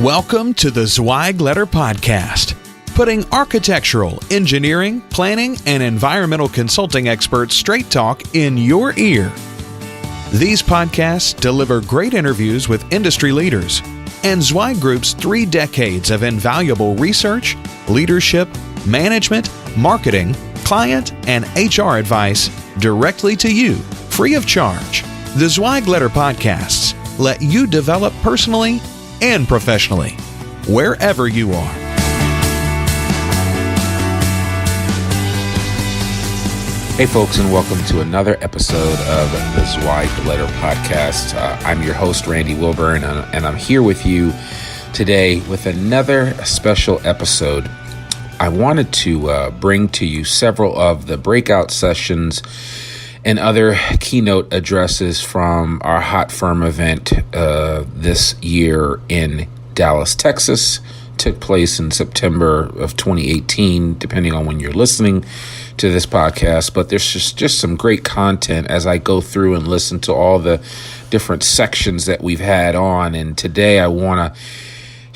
Welcome to the Zweig Letter Podcast, putting architectural, engineering, planning, and environmental consulting experts straight talk in your ear. These podcasts deliver great interviews with industry leaders and Zweig Group's 3 decades of invaluable research, leadership, management, marketing, client, and HR advice directly to you, free of charge. The Zweig Letter Podcasts let you develop personally and professionally, wherever you are. Hey folks, and welcome to another episode of the Zweig Letter Podcast. I'm your host, Randy Wilburn, and I'm here with you today with another special episode. I wanted to bring to you several of the breakout sessions and other keynote addresses from our Hot Firm event this year in Dallas, Texas. Took place in September of 2018, depending on when you're listening to this podcast. But there's just some great content as I go through and listen to all the different sections that we've had on. And today I want to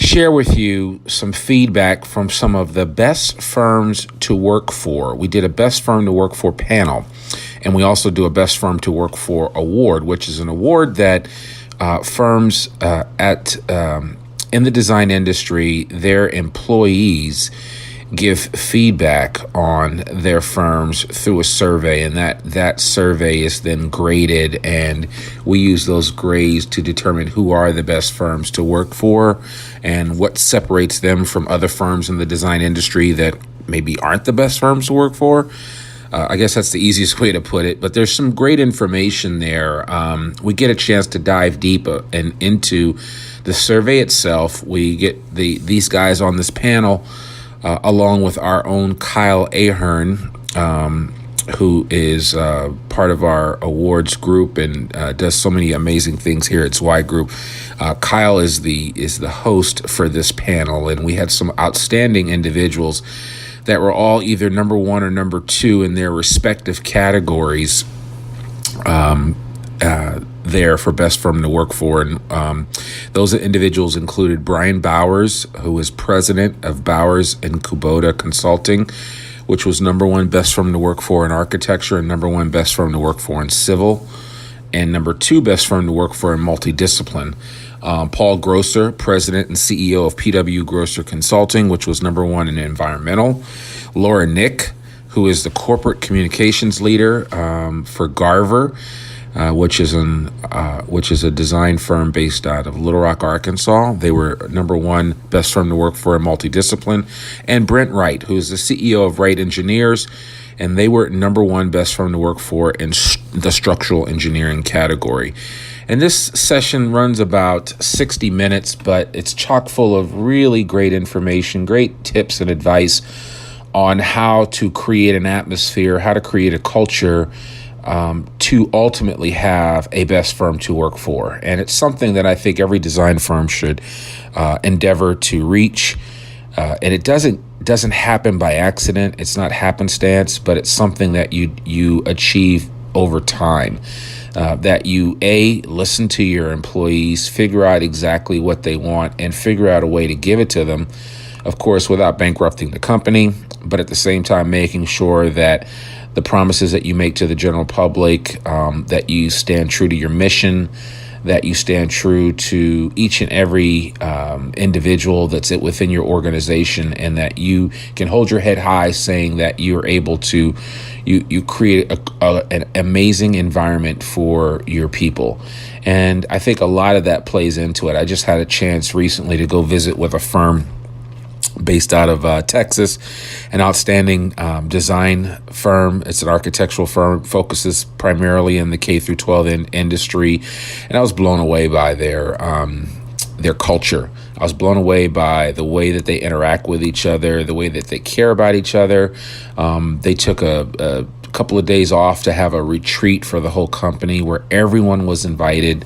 share with you some feedback from some of the best firms to work for. We did a best firm to work for panel, and we also do a best firm to work for award, which is an award that firms in the design industry, their employees give feedback on their firms through a survey, and that survey is then graded, and we use those grades to determine who are the best firms to work for and what separates them from other firms in the design industry that maybe aren't the best firms to work for. I guess that's the easiest way to put it, but there's some great information there. We get a chance to dive deep and into the survey itself. We get these guys on this panel, along with our own Kyle Ahern, who is part of our awards group and does so many amazing things here at Zweig Group. Kyle is the host for this panel, and we had some outstanding individuals that were all either number 1 or number 2 in their respective categories there for best firm to work for. And those individuals included Brian Bowers, who is president of Bowers and Kubota Consulting, which was number 1 best firm to work for in architecture and number 1 best firm to work for in civil, and number 2 best firm to work for in multidiscipline. Paul Grosser, president and CEO of PW Grosser Consulting, which was number 1 in environmental. Laura Nick, who is the corporate communications leader for Garver, which is a design firm based out of Little Rock, Arkansas. They were number 1 best firm to work for in multidiscipline. And Brent Wright, who is the CEO of Wright Engineers, and they were number 1 best firm to work for in the structural engineering category. And this session runs about 60 minutes, but it's chock full of really great information, great tips and advice on how to create an atmosphere, how to create a culture to ultimately have a best firm to work for. And it's something that I think every design firm should endeavor to reach. And it doesn't happen by accident. It's not happenstance, but it's something that you achieve over time. That you listen to your employees, figure out exactly what they want, and figure out a way to give it to them, of course, without bankrupting the company, but at the same time making sure that the promises that you make to the general public, that you stand true to your mission, that you stand true to each and every individual that's within your organization, and that you can hold your head high saying that you're able to you create an amazing environment for your people. And I think a lot of that plays into it. I just had a chance recently to go visit with a firm based out of Texas, an outstanding design firm. It's an architectural firm, focuses primarily in the K through 12 industry, and I was blown away by their culture. I was blown away by the way that they interact with each other, the way that they care about each other. They took a couple of days off to have a retreat for the whole company where everyone was invited,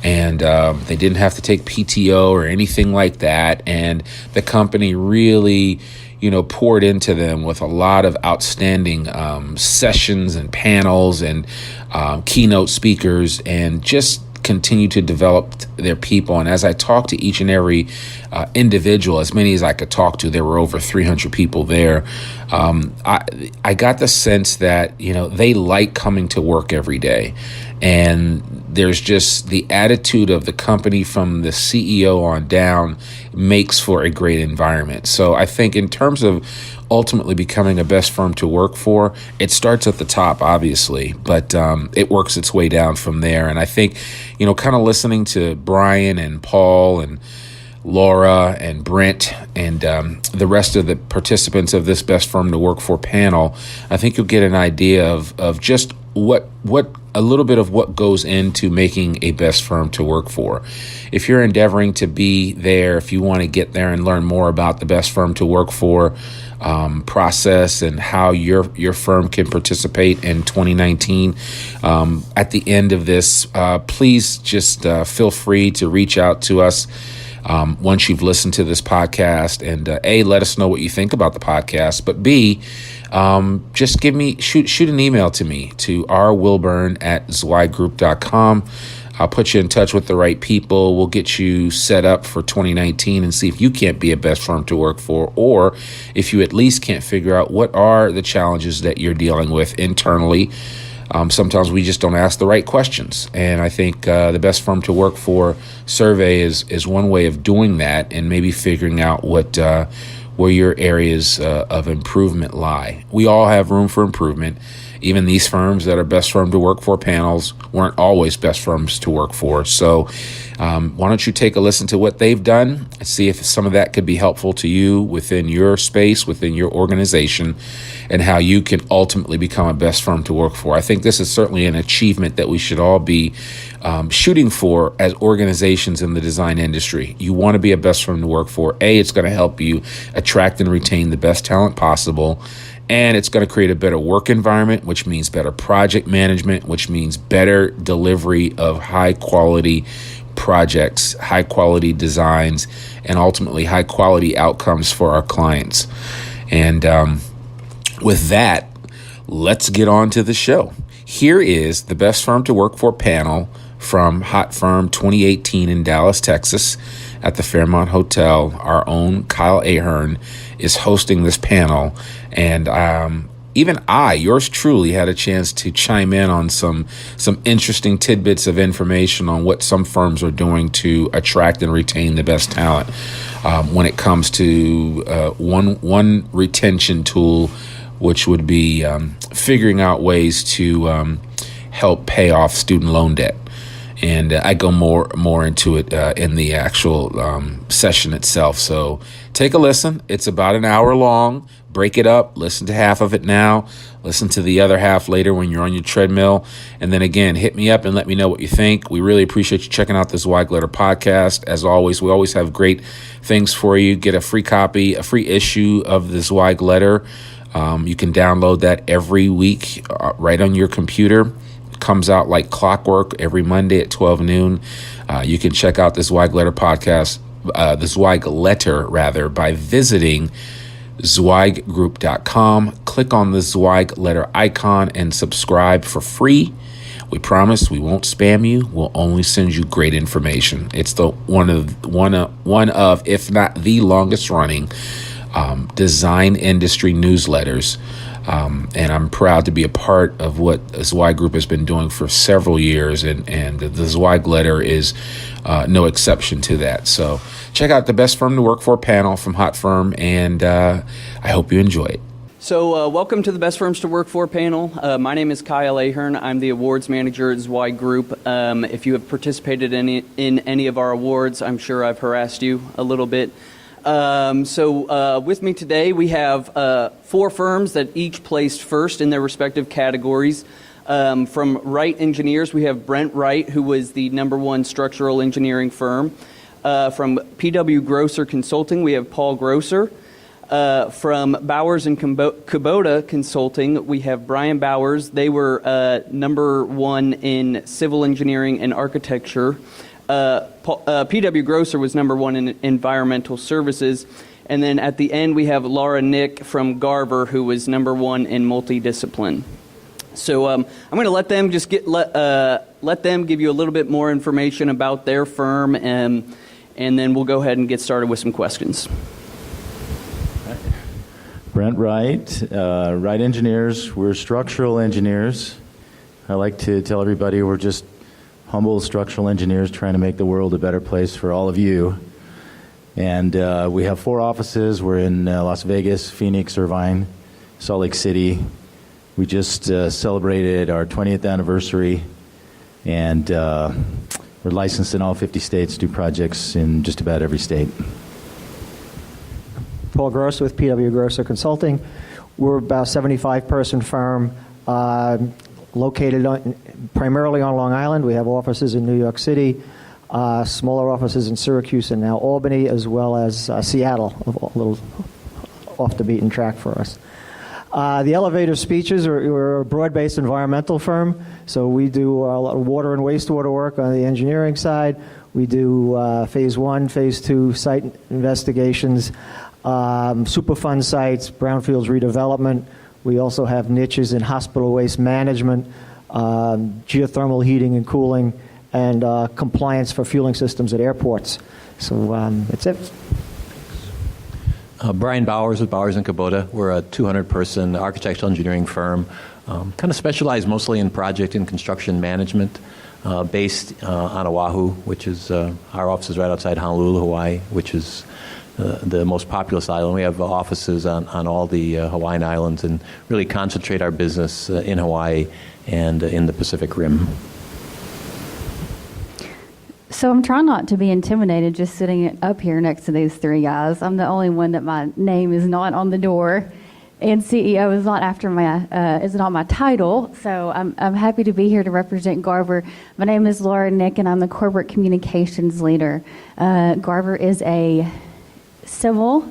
and they didn't have to take PTO or anything like that. And the company really, poured into them with a lot of outstanding sessions and panels and keynote speakers, and just continue to develop their people. And as I talked to each and every individual, as many as I could talk to, there were over 300 people there. I got the sense that, they like coming to work every day. And there's just the attitude of the company from the CEO on down makes for a great environment. So I think in terms of ultimately becoming a best firm to work for, it starts at the top, obviously, but it works its way down from there. And I think, kind of listening to Brian and Paul and Laura and Brent and the rest of the participants of this Best Firm to Work For panel, I think you'll get an idea of just what a little bit of what goes into making a best firm to work for. If you're endeavoring to be there, if you want to get there and learn more about the Best Firm to Work For process and how your firm can participate in 2019, at the end of this, please just feel free to reach out to us once you've listened to this podcast, and A, let us know what you think about the podcast, but B, just shoot an email to me to rwilburn@zweigroup.com. I'll put you in touch with the right people. We'll get you set up for 2019 and see if you can't be a best firm to work for, or if you at least can't figure out what are the challenges that you're dealing with internally. Sometimes we just don't ask the right questions. And I think the Best Firm to Work For survey is one way of doing that, and maybe figuring out where your areas of improvement lie. We all have room for improvement. Even these firms that are Best Firm to Work For panels weren't always best firms to work for. So why don't you take a listen to what they've done and see if some of that could be helpful to you within your space, within your organization, and how you can ultimately become a best firm to work for. I think this is certainly an achievement that we should all be shooting for as organizations in the design industry. You want to be a best firm to work for. A, it's going to help you attract and retain the best talent possible. And it's going to create a better work environment, which means better project management, which means better delivery of high quality projects, high quality designs, and ultimately high quality outcomes for our clients. And with that, let's get on to the show. Here is the Best Firm to Work For panel from Hot Firm 2018 in Dallas, Texas, at the Fairmont Hotel. Our own Kyle Ahern is hosting this panel, and even yours truly, had a chance to chime in on some interesting tidbits of information on what some firms are doing to attract and retain the best talent when it comes to one retention tool, which would be figuring out ways to help pay off student loan debt. And I go more into it in the actual session itself. So take a listen. It's about an hour long. Break it up. Listen to half of it now. Listen to the other half later when you're on your treadmill. And then again, hit me up and let me know what you think. We really appreciate you checking out the Zweig Letter podcast. As always, we always have great things for you. Get a free copy, a free issue of the Zweig Letter. You can download that every week right on your computer. Comes out like clockwork every Monday at 12 noon. You can check out the Zweig Letter podcast, the Zweig Letter rather, by visiting zweiggroup.com. Click on the Zweig Letter icon and subscribe for free. We promise we won't spam you. We'll only send you great information. It's the one of, if not the longest running design industry newsletters. And I'm proud to be a part of what Zweig Group has been doing for several years, and the Zweig Letter is no exception to that. So check out the Best Firm to Work For panel from Hot Firm, and I hope you enjoy it. So welcome to the Best Firms to Work For panel. My name is Kyle Ahern. I'm the awards manager at Zweig Group. If you have participated in any of our awards, I'm sure I've harassed you a little bit. With me today, we have 4 firms that each placed first in their respective categories. From Wright Engineers, we have Brent Wright, who was the #1 structural engineering firm. From PW Grosser Consulting, we have Paul Grosser. From Bowers Kubota Consulting, we have Brian Bowers. They were #1 in civil engineering and architecture. PW Grosser was #1 in environmental services. And then at the end, we have Laura Nick from Garver, who was #1 in multidiscipline. So I'm going to let them let them give you a little bit more information about their firm, and then we'll go ahead and get started with some questions. Brent Wright, Wright Engineers. We're structural engineers. I like to tell everybody we're just humble structural engineers trying to make the world a better place for all of you. And we have 4 offices. We're in Las Vegas, Phoenix, Irvine, Salt Lake City. We just celebrated our 20th anniversary, and we're licensed in all 50 states, do projects in just about every state. Paul Gross with P.W. Grosso Consulting. We're about a 75-person firm located primarily on Long Island. We have offices in New York City, smaller offices in Syracuse and now Albany, as well as Seattle, a little off the beaten track for us. The elevator speeches, we're a broad-based environmental firm, so we do a lot of water and wastewater work on the engineering side. We do phase 1, phase 2 site investigations, Superfund sites, brownfields redevelopment. We also have niches in hospital waste management, geothermal heating and cooling, and compliance for fueling systems at airports. So that's it. Brian Bowers with Bowers Kubota. We're a 200-person architectural engineering firm, kind of specialized mostly in project and construction management, based on Oahu, which is our office is right outside Honolulu, Hawaii, which is the most populous island. We have offices on all the Hawaiian islands and really concentrate our business in Hawaii and in the Pacific Rim. So I'm trying not to be intimidated just sitting up here next to these 3 guys. I'm the only one that my name is not on the door, and CEO is not after is not my title. So I'm happy to be here to represent Garver. My name is Laura Nick, and I'm the corporate communications leader. Garver is a civil.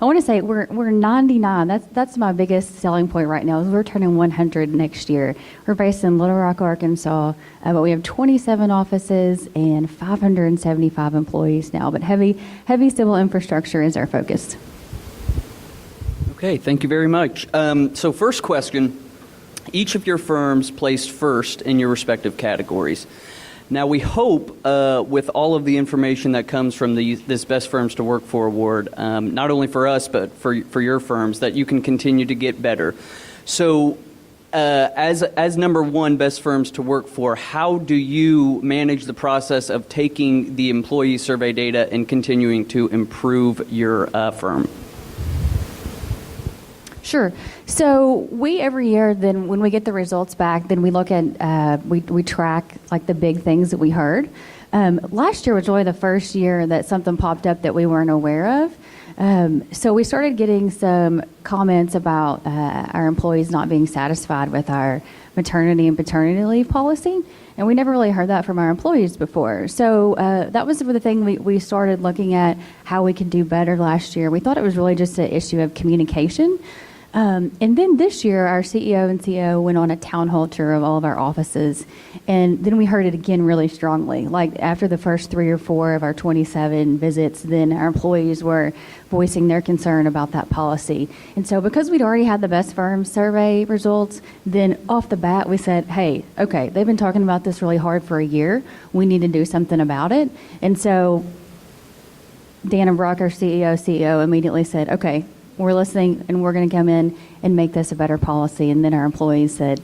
I want to say we're 99. That's my biggest selling point right now. Is we're turning 100 next year. We're based in Little Rock, Arkansas, but we have 27 offices and 575 employees now. But heavy civil infrastructure is our focus. Okay, thank you very much. So first question, each of your firms placed first in your respective categories. Now we hope with all of the information that comes from this Best Firms to Work For award, not only for us but for your firms, that you can continue to get better. So as number 1 Best Firms to Work For, how do you manage the process of taking the employee survey data and continuing to improve your firm? Sure. So we every year, then when we get the results back, then we look at we track like the big things that we heard. Last year was really the first year that something popped up that we weren't aware of. So we started getting some comments about our employees not being satisfied with our maternity and paternity leave policy, and we never really heard that from our employees before. So that was the thing we started looking at how we could do better last year. We thought it was really just an issue of communication. And then this year, our CEO and CEO went on a town hall tour of all of our offices, and then we heard it again really strongly. Like after the first 3 or 4 of our 27 visits, then our employees were voicing their concern about that policy. And so because we'd already had the Best Firms survey results, then off the bat we said, hey, okay, they've been talking about this really hard for a year. We need to do something about it. And so Dan and Brock, our CEO, immediately said, okay, we're listening, and we're going to come in and make this a better policy. And then our employees said,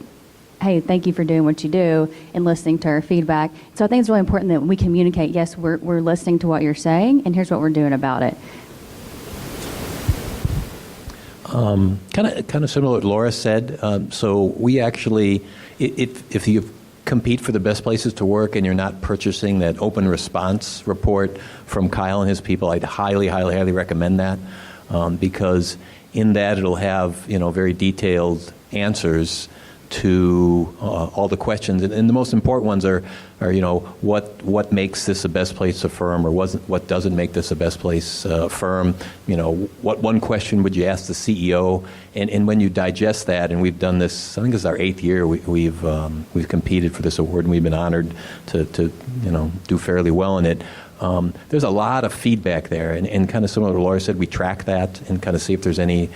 hey, thank you for doing what you do and listening to our feedback. So I think it's really important that we communicate, yes, we're listening to what you're saying, and here's what we're doing about it. Kind of similar to what Laura said. So we actually, if you compete for the best places to work and you're not purchasing that open response report from Kyle and his people, I'd highly, highly, highly recommend that. Because in that it'll have very detailed answers to all the questions, and the most important ones are or what makes this a best place to firm, or what doesn't make this a best place firm. What one question would you ask the CEO? And when you digest that, and we've done this, I think this is our 8th year. We've competed for this award, and we've been honored to do fairly well in it. There's a lot of feedback there, and kind of similar to Laura said, we track that and kind of see if there's any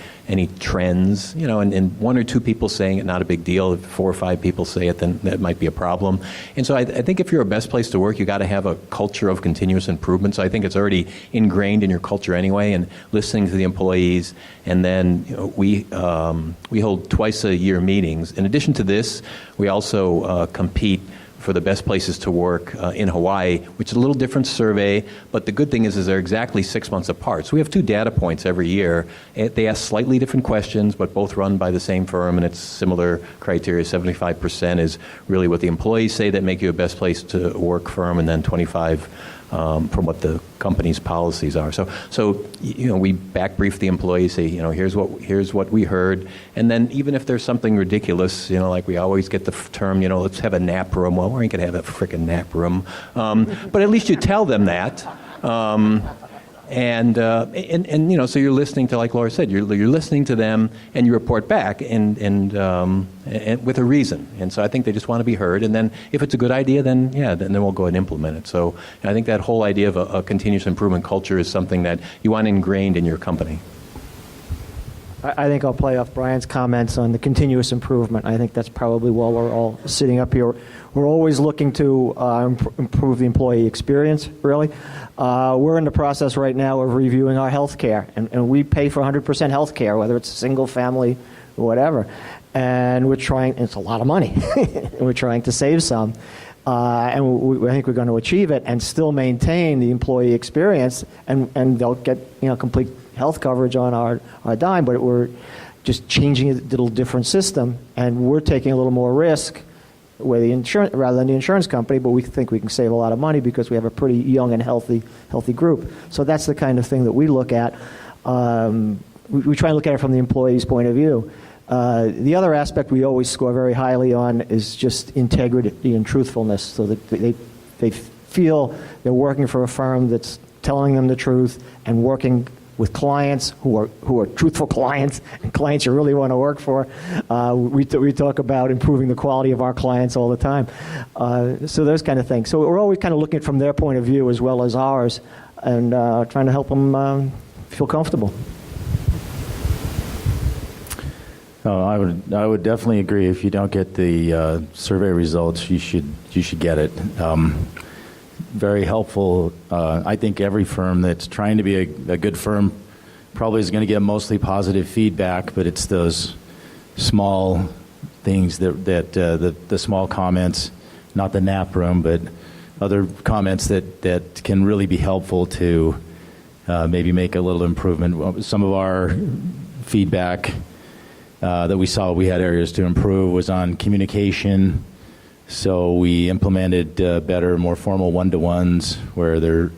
trends, and 1 or 2 people saying it, not a big deal. If 4 or 5 people say it, then that might be a problem. And so I think if you're a best place to work, you got to have a culture of continuous improvement. So I think it's already ingrained in your culture anyway, and listening to the employees. And then we hold twice a year meetings. In addition to this, we also compete for the best places to work in Hawaii, which is a little different survey, but the good thing is they're exactly 6 months apart. So we have 2 data points every year. They ask slightly different questions, but both run by the same firm, and it's similar criteria. 75% is really what the employees say that make you a best place to work firm, and then 25 from what the company's policies are. So we back brief the employees, say, here's what we heard, and then even if there's something ridiculous, like we always get the term, let's have a nap room. Well, we ain't gonna have a frickin' nap room, but at least you tell them that. And so you're listening to, like Laura said, you're listening to them, and you report back, and with a reason. And so I think they just want to be heard. And then if it's a good idea, then we'll go and implement it. So I think that whole idea of a continuous improvement culture is something that you want ingrained in your company. I think I'll play off Brian's comments on the continuous improvement. I think that's probably why we're all sitting up here. We're always looking to improve the employee experience, really. We're in the process right now of reviewing our health care, and we pay for 100% health care, whether it's single family or whatever. And we're trying, it's a lot of money, and we're trying to save some. I think we're going to achieve it and still maintain the employee experience, and they'll get complete health coverage on our dime, but we're just changing a little different system, and we're taking a little more risk with the insurance rather than the insurance company, but we think we can save a lot of money because we have a pretty young and healthy group. So that's the kind of thing that we look at. We try and look at it from the employee's point of view. The other aspect we always score very highly on is just integrity and truthfulness, so that they feel they're working for a firm that's telling them the truth and working with clients who are truthful clients and clients you really want to work for. We talk about improving the quality of our clients all the time. So those kind of things. So we're always kind of looking from their point of view as well as ours, and trying to help them feel comfortable. I would definitely agree. If you don't get the survey results, you should get it. Very helpful. I think every firm that's trying to be a good firm probably is going to get mostly positive feedback, but it's those small things that the small comments, not the nap room, but other comments that can really be helpful to maybe make a little improvement. Some of our feedback that we saw we had areas to improve was on communication. So we implemented better, more formal one-to-ones where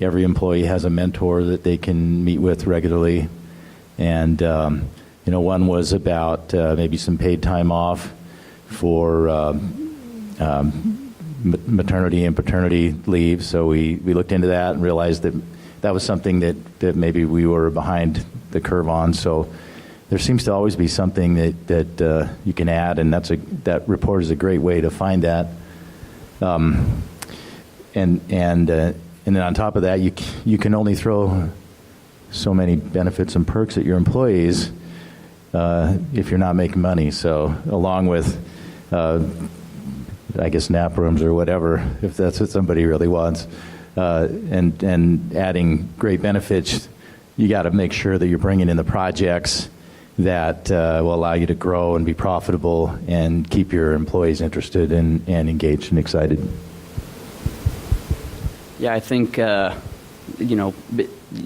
every employee has a mentor that they can meet with regularly. And, one was about maybe some paid time off for maternity and paternity leave. So we looked into that and realized that was something that maybe we were behind the curve on. So there seems to always be something that you can add, and that report is a great way to find that. And then on top of that, you can only throw so many benefits and perks at your employees if you're not making money. So along with, I guess, nap rooms or whatever, if that's what somebody really wants, and adding great benefits, you got to make sure that you're bringing in the projects that will allow you to grow and be profitable and keep your employees interested and engaged and excited. Yeah, I think,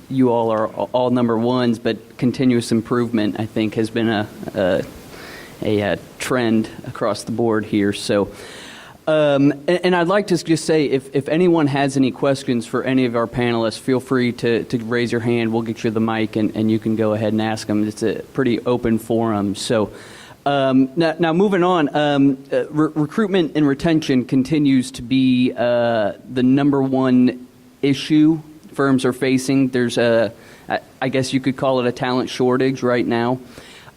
you all are all number ones, but continuous improvement, I think, has been a trend across the board here. So, and I'd like to just say, if anyone has any questions for any of our panelists, feel free to raise your hand. We'll get you the mic, and you can go ahead and ask them. It's a pretty open forum. So Now moving on, recruitment and retention continues to be the number one issue firms are facing. There's I guess you could call it a talent shortage right now.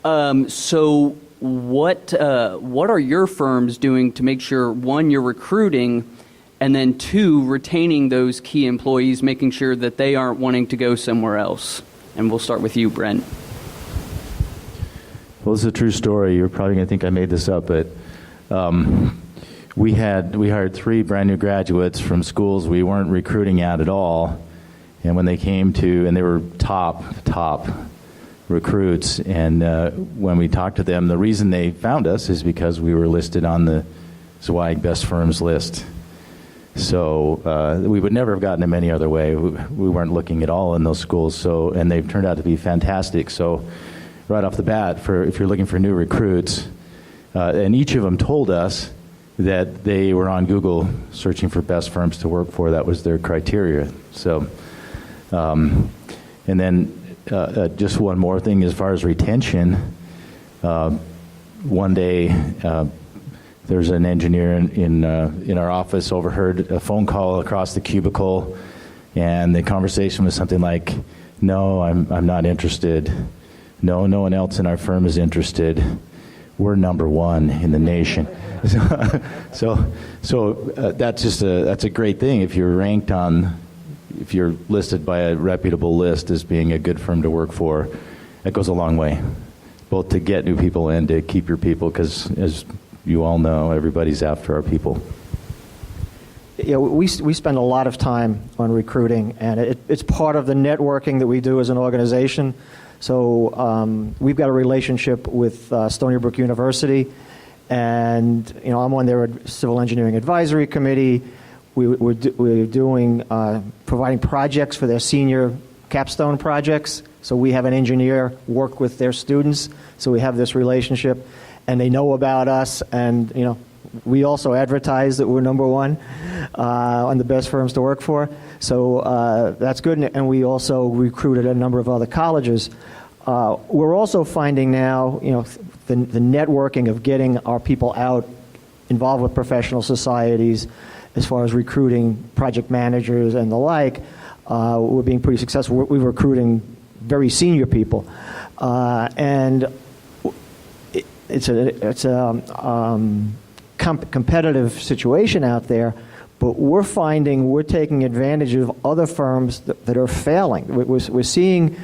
So what are your firms doing to make sure, one, you're recruiting, and then two, retaining those key employees, making sure that they aren't wanting to go somewhere else? And we'll start with you, Brent. Well, this is a true story. You're probably going to think I made this up, but we hired 3 brand new graduates from schools we weren't recruiting at all. And when they came to, and they were top recruits, and when we talked to them, the reason they found us is because we were listed on the Zweig Best Firms list. So we would never have gotten them any other way. We weren't looking at all in those schools, so, and they've turned out to be fantastic. So right off the bat, if you're looking for new recruits, and each of them told us that they were on Google searching for best firms to work for. That was their criteria. So, and then just one more thing as far as retention. One day, there's an engineer in our office overheard a phone call across the cubicle, and the conversation was something like, "No, I'm not interested. No one else in our firm is interested. We're number one in the nation." So that's a great thing. If you're listed by a reputable list as being a good firm to work for, that goes a long way, both to get new people and to keep your people, because as you all know, everybody's after our people. Yeah, we spend a lot of time on recruiting, and it's part of the networking that we do as an organization. So we've got a relationship with Stony Brook University, and I'm on their Civil Engineering Advisory Committee. We're doing providing projects for their senior capstone projects. So we have an engineer work with their students. So we have this relationship, and they know about us, and we also advertise that we're number one on the best firms to work for. So that's good, and we also recruited a number of other colleges. We're also finding now, the networking of getting our people out, involved with professional societies, as far as recruiting project managers and the like, we're being pretty successful. We're recruiting very senior people, and it's a competitive situation out there. But we're finding we're taking advantage of other firms that are failing. We're seeing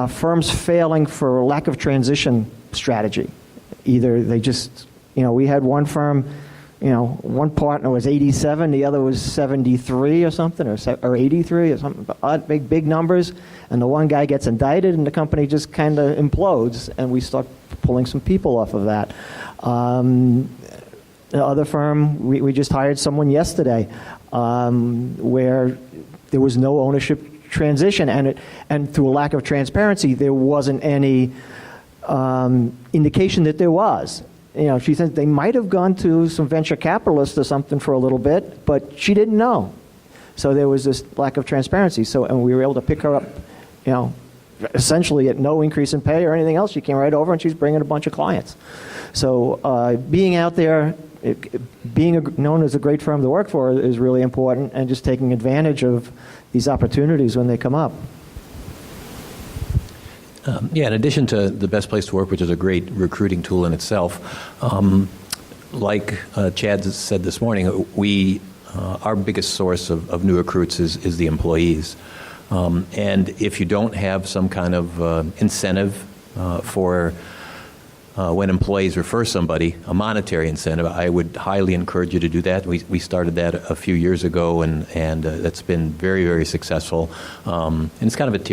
firms failing for lack of transition strategy. Either they just, we had one firm, one partner was 87, the other was 73 or something, or 83 or something, big numbers, and the one guy gets indicted and the company just kind of implodes, and we start pulling some people off of that. The other firm, we just hired someone yesterday where there was no ownership transition, and through a lack of transparency, there wasn't any indication that there was. She said they might have gone to some venture capitalists or something for a little bit, but she didn't know. So there was this lack of transparency. And we were able to pick her up, essentially at no increase in pay or anything else. She came right over and she's bringing a bunch of clients. So being out there, being known as a great firm to work for is really important, and just taking advantage of these opportunities when they come up. In addition to the Best Place to Work, which is a great recruiting tool in itself, like Chad said this morning, our biggest source of new recruits is the employees. And if you don't have some kind of incentive for when employees refer somebody, a monetary incentive, I would highly encourage you to do that. We started that a few years ago, and that's been very, very successful. And it's kind of a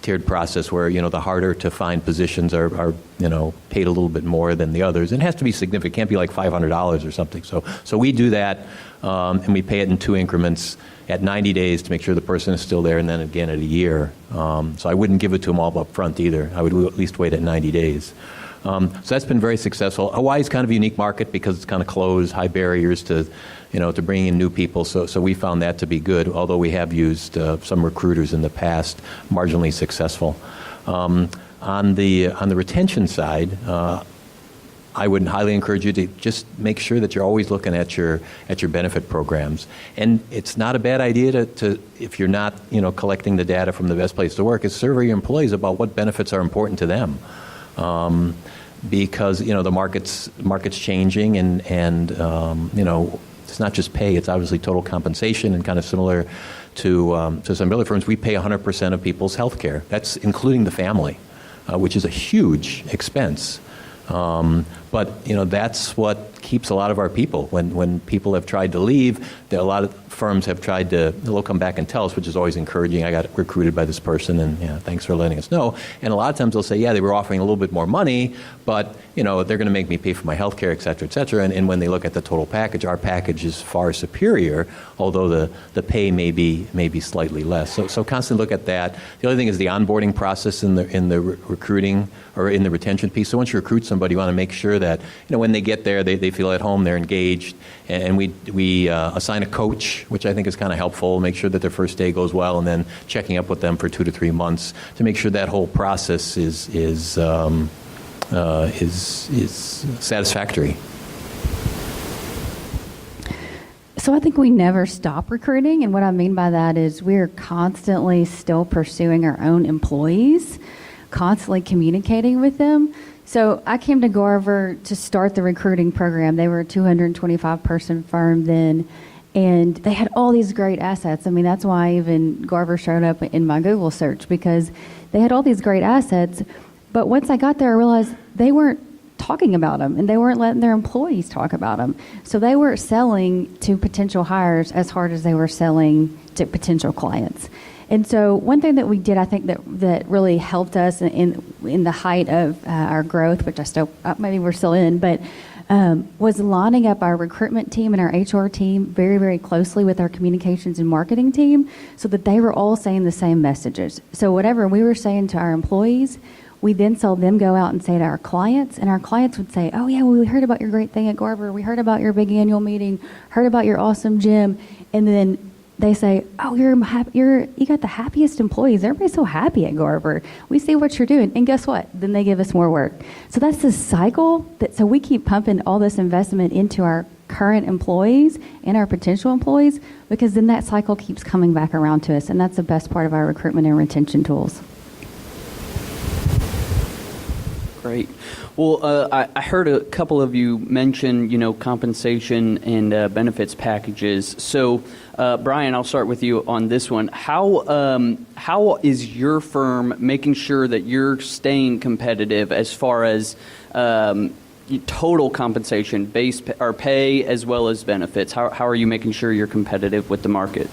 tiered process where, the harder to find positions are paid a little bit more than the others. And it has to be significant. It can't be like $500 or something. So we do that, and we pay it in 2 increments at 90 days to make sure the person is still there, and then again at a year. So I wouldn't give it to them all up front either. I would at least wait at 90 days. So that's been very successful. Hawaii's kind of a unique market because it's kind of closed, high barriers to bring in new people. So we found that to be good, although we have used some recruiters in the past, marginally successful. On the retention side, I would highly encourage you to just make sure that you're always looking at your benefit programs. And it's not a bad idea to if you're not, collecting the data from the best place to work, is survey your employees about what benefits are important to them. Because, the market's changing and it's not just pay, it's obviously total compensation, and kind of similar to some other firms, we pay 100% of people's health care. That's including the family, which is a huge expense. But that's what keeps a lot of our people. When people have tried to leave, a lot of firms have tried to, they'll come back and tell us, which is always encouraging. I got recruited by this person, and thanks for letting us know. And a lot of times they'll say, yeah, they were offering a little bit more money, but they're going to make me pay for my health care, et cetera, et cetera. And when they look at the total package, our package is far superior, although the pay may be slightly less. So constantly look at that. The other thing is the onboarding process in the recruiting or in the retention piece. So once you recruit somebody, you want to make sure that when they get there, they feel at home, they're engaged, and we assign a coach, which I think is kind of helpful. Make sure that their first day goes well, and then checking up with them for 2 to 3 months to make sure that whole process is satisfactory. So I think we never stop recruiting, and what I mean by that is we're constantly still pursuing our own employees, constantly communicating with them. So I came to Garver to start the recruiting program. They were a 225-person firm then, and they had all these great assets. I mean, that's why even Garver showed up in my Google search, because they had all these great assets. But once I got there, I realized they weren't talking about them, and they weren't letting their employees talk about them. So they weren't selling to potential hires as hard as they were selling to potential clients. And so one thing that we did, I think that really helped us in the height of our growth, which I still maybe we're still in, but was lining up our recruitment team and our HR team very, very closely with our communications and marketing team, so that they were all saying the same messages. So whatever we were saying to our employees, we then saw them go out and say to our clients, and our clients would say, oh yeah, well, we heard about your great thing at Garver, we heard about your big annual meeting, heard about your awesome gym, and then they say, oh, you got the happiest employees. Everybody's so happy at Garver. We see what you're doing. And guess what? Then they give us more work. So that's the cycle. So we keep pumping all this investment into our current employees and our potential employees, because then that cycle keeps coming back around to us. And that's the best part of our recruitment and retention tools. Great. Well, I heard a couple of you mention, compensation and benefits packages. So, Brian, I'll start with you on this one. How is your firm making sure that you're staying competitive as far as total compensation, base or pay, as well as benefits? How are you making sure you're competitive with the market?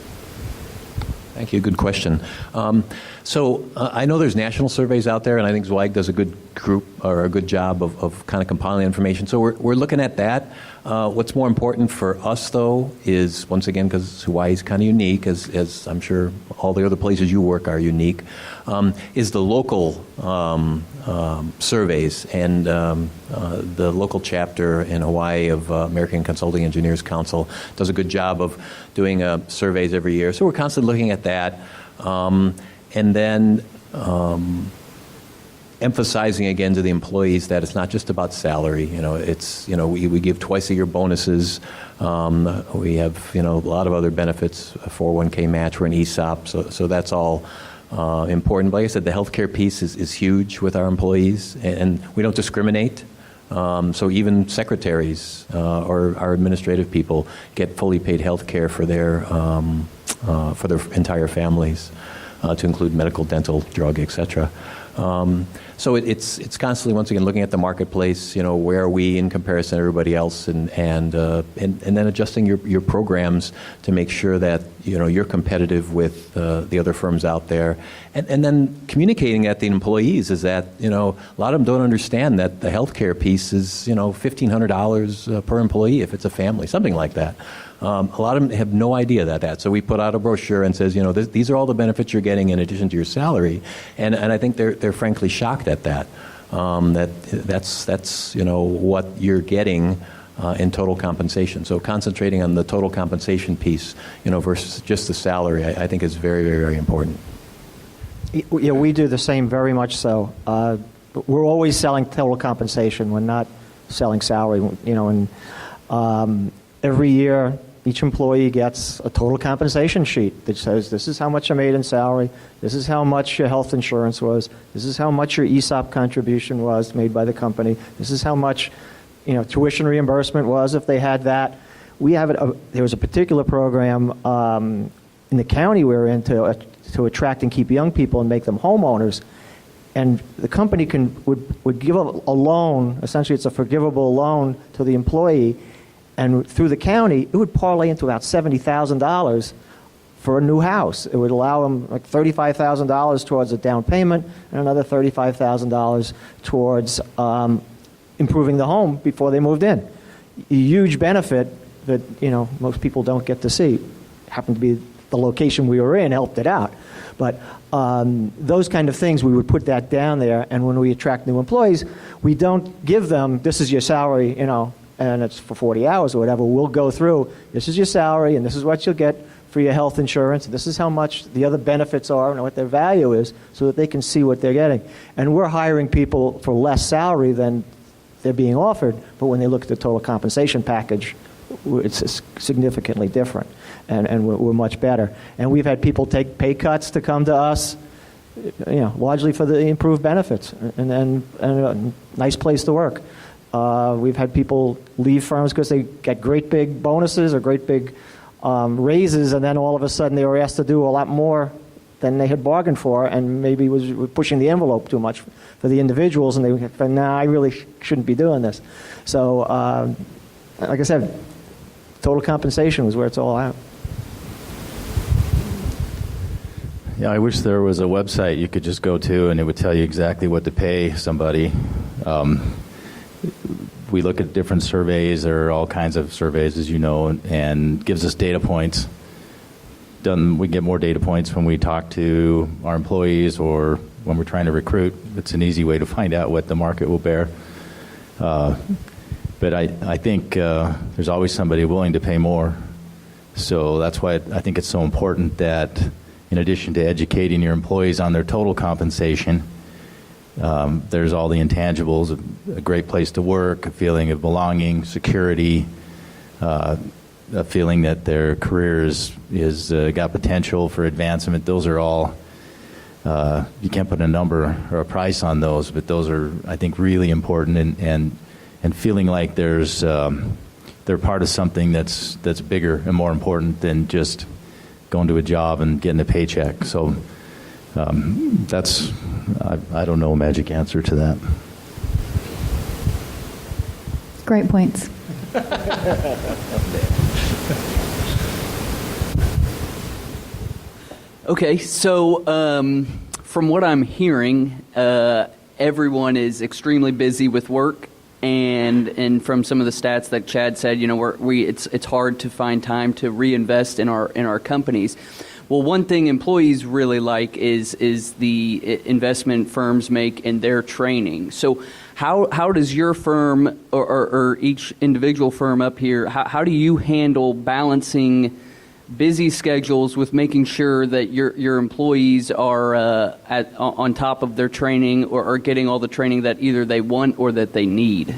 Thank you. Good question. So I know there's national surveys out there, and I think Zweig does a good job of kind of compiling information. So we're looking at that. What's more important for us, though, is, once again, because Hawaii is kind of unique, as I'm sure all the other places you work are unique, is the local surveys. And the local chapter in Hawaii of American Consulting Engineers Council does a good job of doing surveys every year. So we're constantly looking at that. And then emphasizing again to the employees that it's not just about salary. We give twice a year bonuses. We have a lot of other benefits, a 401k match, we're an ESOP, so that's all important. But like I said, the healthcare piece is huge with our employees, and we don't discriminate. So even secretaries or our administrative people get fully paid health care for their entire families, to include medical, dental, drug, etc. So it's constantly, once again, looking at the marketplace. Where are we in comparison to everybody else, and then adjusting your programs to make sure that you're competitive with the other firms out there, and then communicating that to the employees is that a lot of them don't understand that the healthcare piece is $1,500 per employee if it's a family, something like that. A lot of them have no idea that. So we put out a brochure and says, these are all the benefits you're getting in addition to your salary, and I think they're frankly shocked at that. That's what you're getting in total compensation. So concentrating on the total compensation piece, versus just the salary, I think is very, very, very important. Yeah, we do the same, very much so. We're always selling total compensation. We're not selling salary, and every year each employee gets a total compensation sheet that says this is how much I made in salary, this is how much your health insurance was, this is how much your ESOP contribution was made by the company, this is how much tuition reimbursement was if they had that. We have there was a particular program in the county we're in to attract and keep young people and make them homeowners. And the company would give a loan, essentially it's a forgivable loan to the employee, and through the county, it would parlay into about $70,000 for a new house. It would allow them like $35,000 towards a down payment and another $35,000 towards improving the home before they moved in. A huge benefit that most people don't get to see. Happened to be the location we were in, helped it out. But those kind of things, we would put that down there, and when we attract new employees, we don't give them, this is your salary, and it's for 40 hours or whatever. We'll go through, this is your salary, and this is what you'll get for your health insurance, and this is how much the other benefits are and what their value is, so that they can see what they're getting. And we're hiring people for less salary than they're being offered, but when they look at the total compensation package, it's significantly different, and we're much better. And we've had people take pay cuts to come to us, largely for the improved benefits and a nice place to work. We've had people leave firms because they get great big bonuses or great big raises, and then all of a sudden they were asked to do a lot more than they had bargained for, and maybe was pushing the envelope too much for the individuals, and they said, nah, I really shouldn't be doing this. So, like I said, total compensation was where it's all at. Yeah, I wish there was a website you could just go to and it would tell you exactly what to pay somebody. We look at different surveys. There are all kinds of surveys, as you know, and gives us data points. We get more data points when we talk to our employees or when we're trying to recruit. It's an easy way to find out what the market will bear. But I think there's always somebody willing to pay more. So that's why I think it's so important that in addition to educating your employees on their total compensation, there's all the intangibles, a great place to work, a feeling of belonging, security, a feeling that their career is got potential for advancement. Those are all, you can't put a number or a price on those, but those are, I think, really important, and feeling like they're part of something that's bigger and more important than just going to a job and getting a paycheck. So that's, I don't know a magic answer to that. Great points. Okay, so from what I'm hearing, everyone is extremely busy with work, and from some of the stats that Chad said, it's hard to find time to reinvest in our companies. Well, one thing employees really like is the investment firms make in their training. So how does your firm or each individual firm up here, how do you handle balancing busy schedules with making sure that your employees are on top of their training or are getting all the training that either they want or that they need?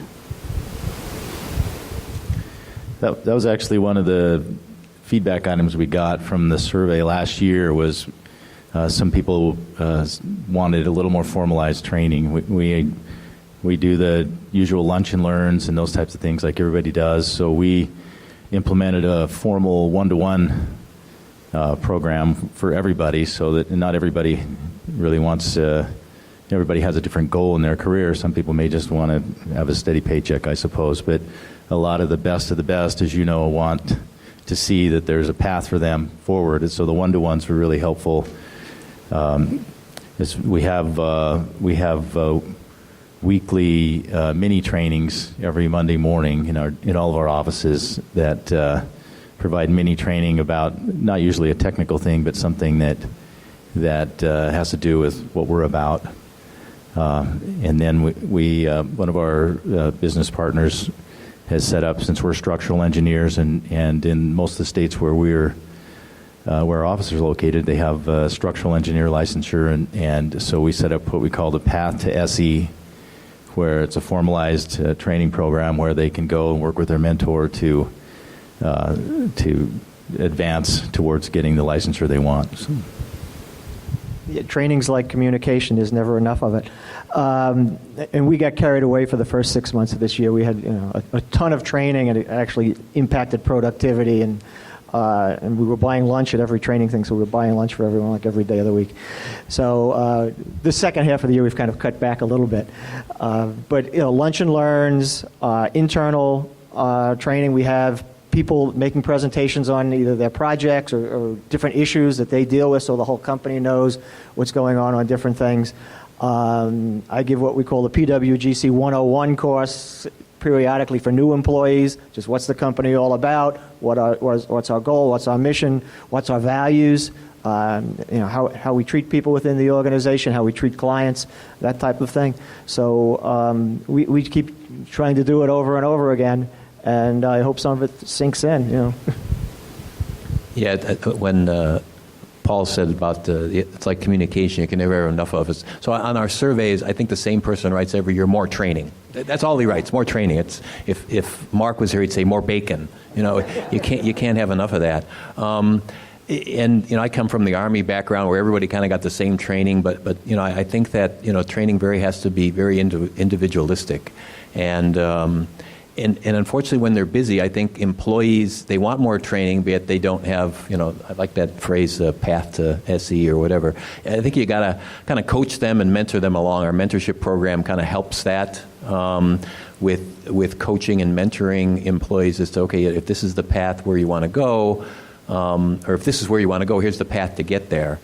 That was actually one of the feedback items we got from the survey last year was some people wanted a little more formalized training. We do the usual lunch and learns and those types of things like everybody does. So we implemented a formal one-to-one program for everybody so that not everybody really wants everybody has a different goal in their career. Some people may just want to have a steady paycheck, I suppose, but a lot of the best, as you know, want to see that there's a path for them forward. And so the one-to-ones were really helpful. We have weekly mini trainings every Monday morning in all of our offices that provide mini training about not usually a technical thing, but something that has to do with what we're about. And then we one of our business partners has set up, since we're structural engineers, and in most of the states where our offices are located, they have structural engineer licensure, and so we set up what we call the Path to SE, where it's a formalized training program where they can go and work with their mentor to advance towards getting the licensure they want. So. Yeah, training's like communication. There's never enough of it. And we got carried away for the first 6 months of this year. We had a ton of training, and it actually impacted productivity. And we were buying lunch at every training thing, so we were buying lunch for everyone like every day of the week. So the second half of the year, we've kind of cut back a little bit. But lunch and learns, internal training. We have people making presentations on either their projects or different issues that they deal with, so the whole company knows what's going on different things. I give what we call the PWGC 101 course periodically for new employees. Just what's the company all about? What's our goal? What's our mission? What's our values? How we treat people within the organization, how we treat clients, that type of thing. So we keep trying to do it over and over again. And I hope some of it sinks in, Yeah, when Paul said about it's like communication, you can never have enough of it. So on our surveys, I think the same person writes every year, more training. That's all he writes, more training. It's if Mark was here, he'd say more bacon. You can't have enough of that. And I come from the Army background where everybody kind of got the same training, but I think that training has to be very individualistic, and unfortunately, when they're busy, I think employees, they want more training, but they don't have, I like that phrase, path to SE or whatever. I think you got to kind of coach them and mentor them along. Our mentorship program kind of helps that with coaching and mentoring employees as to, okay, if this is the path where you want to go, or if this is where you want to go, here's the path to get there.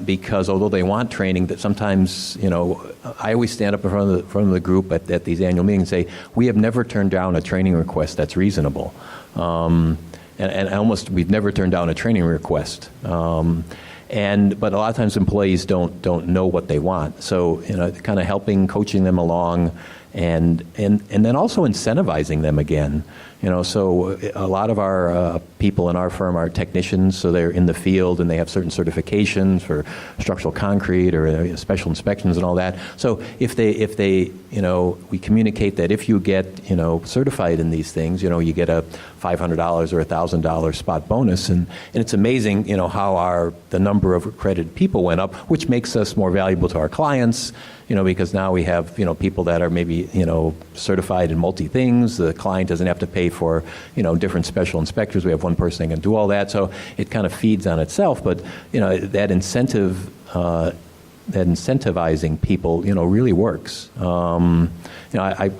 Because although they want training, that sometimes, I always stand up in front of the group at these annual meetings and say, we have never turned down a training request that's reasonable. And almost we've never turned down a training request. But a lot of times employees don't know what they want. So, kind of helping, coaching them along, and then also incentivizing them again. So a lot of our people in our firm are technicians, so they're in the field and they have certain certifications for structural concrete or special inspections and all that. So if they we communicate that if you get certified in these things, you get a $500 or $1,000 spot bonus, and it's amazing how the number of accredited people went up, which makes us more valuable to our clients. Because now we have, people that are maybe, certified in multi things. The client doesn't have to pay for, different special inspectors. We have one person that can do all that. So it kind of feeds on itself. But, that incentivizing people, really works. I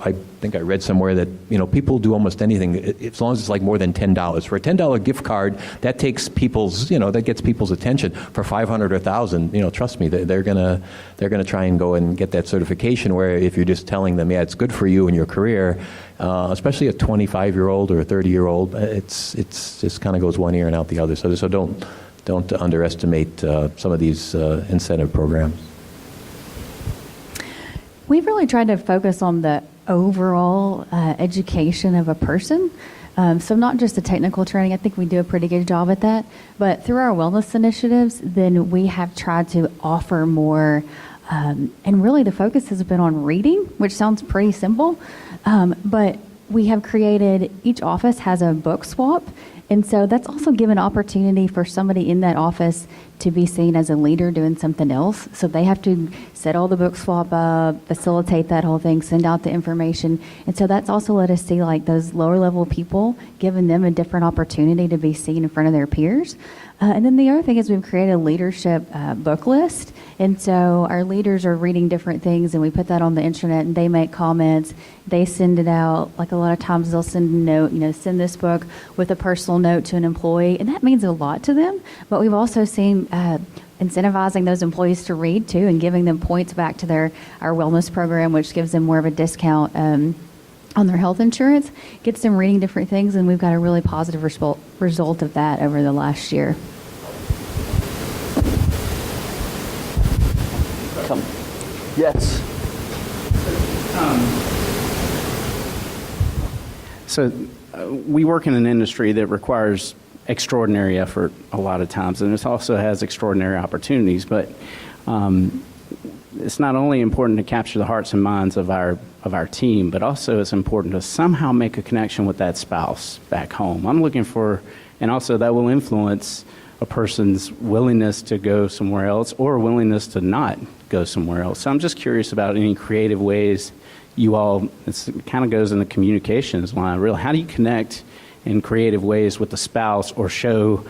think I read somewhere that, people do almost anything as long as it's like more than $10. For a $10 gift card, that takes people's, that gets people's attention. For $500 or $1,000, trust me, they're gonna try and go and get that certification. Where if you're just telling them, yeah, it's good for you and your career, especially a 25-year-old or a 30-year-old, it's just kind of goes one ear and out the other. So don't underestimate some of these incentive programs. We've really tried to focus on the overall education of a person. So not just the technical training. I think we do a pretty good job at that. But through our wellness initiatives, then we have tried to offer more. And really the focus has been on reading, which sounds pretty simple. But we have created, each office has a book swap. And so that's also given opportunity for somebody in that office to be seen as a leader doing something else. So they have to set all the book swap up, facilitate that whole thing, send out the information. And so that's also let us see like those lower level people, giving them a different opportunity to be seen in front of their peers. And then the other thing is we've created a leadership book list. And so our leaders are reading different things, and we put that on the internet, and they make comments. They send it out. Like a lot of times they'll send a note, send this book with a personal note to an employee. And that means a lot to them. But we've also seen incentivizing those employees to read, too, and giving them points back to our wellness program, which gives them more of a discount on their health insurance, gets them reading different things, and we've got a really positive result of that over the last year. Yes. So we work in an industry that requires extraordinary effort a lot of times, and it also has extraordinary opportunities. But it's not only important to capture the hearts and minds of our team, but also it's important to somehow make a connection with that spouse back home. I'm looking for, and also that will influence a person's willingness to go somewhere else or willingness to not go somewhere else. So I'm just curious about any creative ways you all, it kind of goes in the communications line, really. How do you connect in creative ways with the spouse or show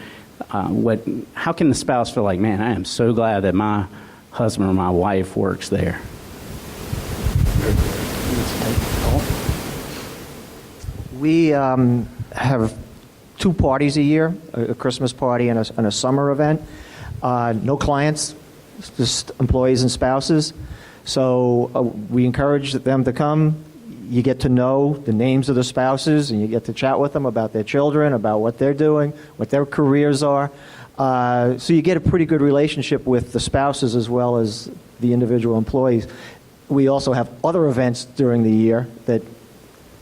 how can the spouse feel like, man, I am so glad that my husband or my wife works there? We have 2 parties a year, a Christmas party and a summer event. No clients, just employees and spouses. So we encourage them to come. You get to know the names of the spouses, and you get to chat with them about their children, about what they're doing, what their careers are. So you get a pretty good relationship with the spouses as well as the individual employees. We also have other events during the year that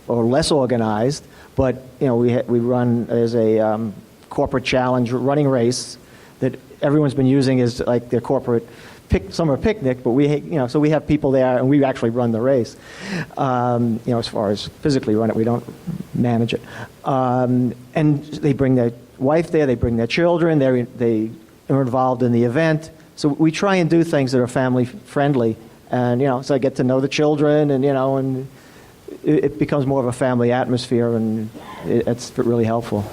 are less organized, but we run as a corporate challenge running race that everyone's been using as like their corporate summer picnic, but so we have people there, and we actually run the race. As far as physically run it, we don't manage it. And they bring their wife there, they bring their children, they are involved in the event. So we try and do things that are family friendly, and so I get to know the children, and it becomes more of a family atmosphere, and it's really helpful.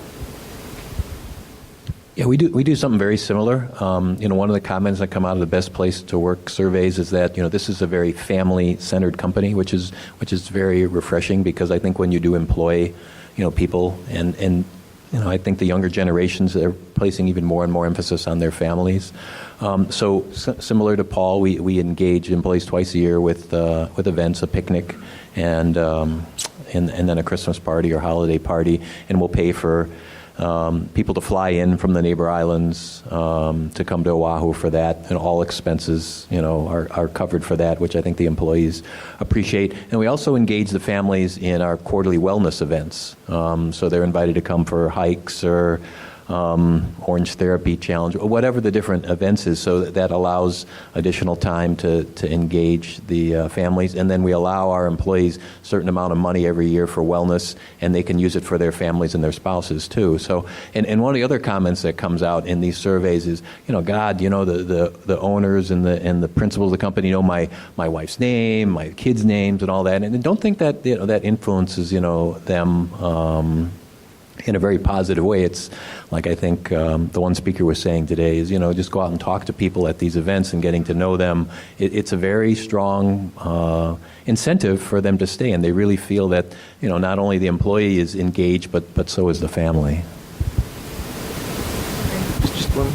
Yeah, we do something very similar. One of the comments that come out of the best place to work surveys is that this is a very family-centered company, which is very refreshing, because I think when you do employ people and I think the younger generations are placing even more and more emphasis on their families. So similar to Paul, we engage employees twice a year with events, a picnic, and then a Christmas party or holiday party, and we'll pay for people to fly in from the neighbor islands to come to Oahu for that, and all expenses, are covered for that, which I think the employees appreciate. And we also engage the families in our quarterly wellness events. So they're invited to come for hikes or Orange Therapy Challenge, or whatever the different events is, so that allows additional time to engage the families. And then we allow our employees a certain amount of money every year for wellness, and they can use it for their families and their spouses too. So, and one of the other comments that comes out in these surveys is, the owners and the principals of the company know my wife's name, my kids' names, and all that, and don't think that that influences them in a very positive way. It's like, I think the one speaker was saying today is, just go out and talk to people at these events and getting to know them. It's a very strong incentive for them to stay, and they really feel that, not only the employee is engaged, but so is the family. Just one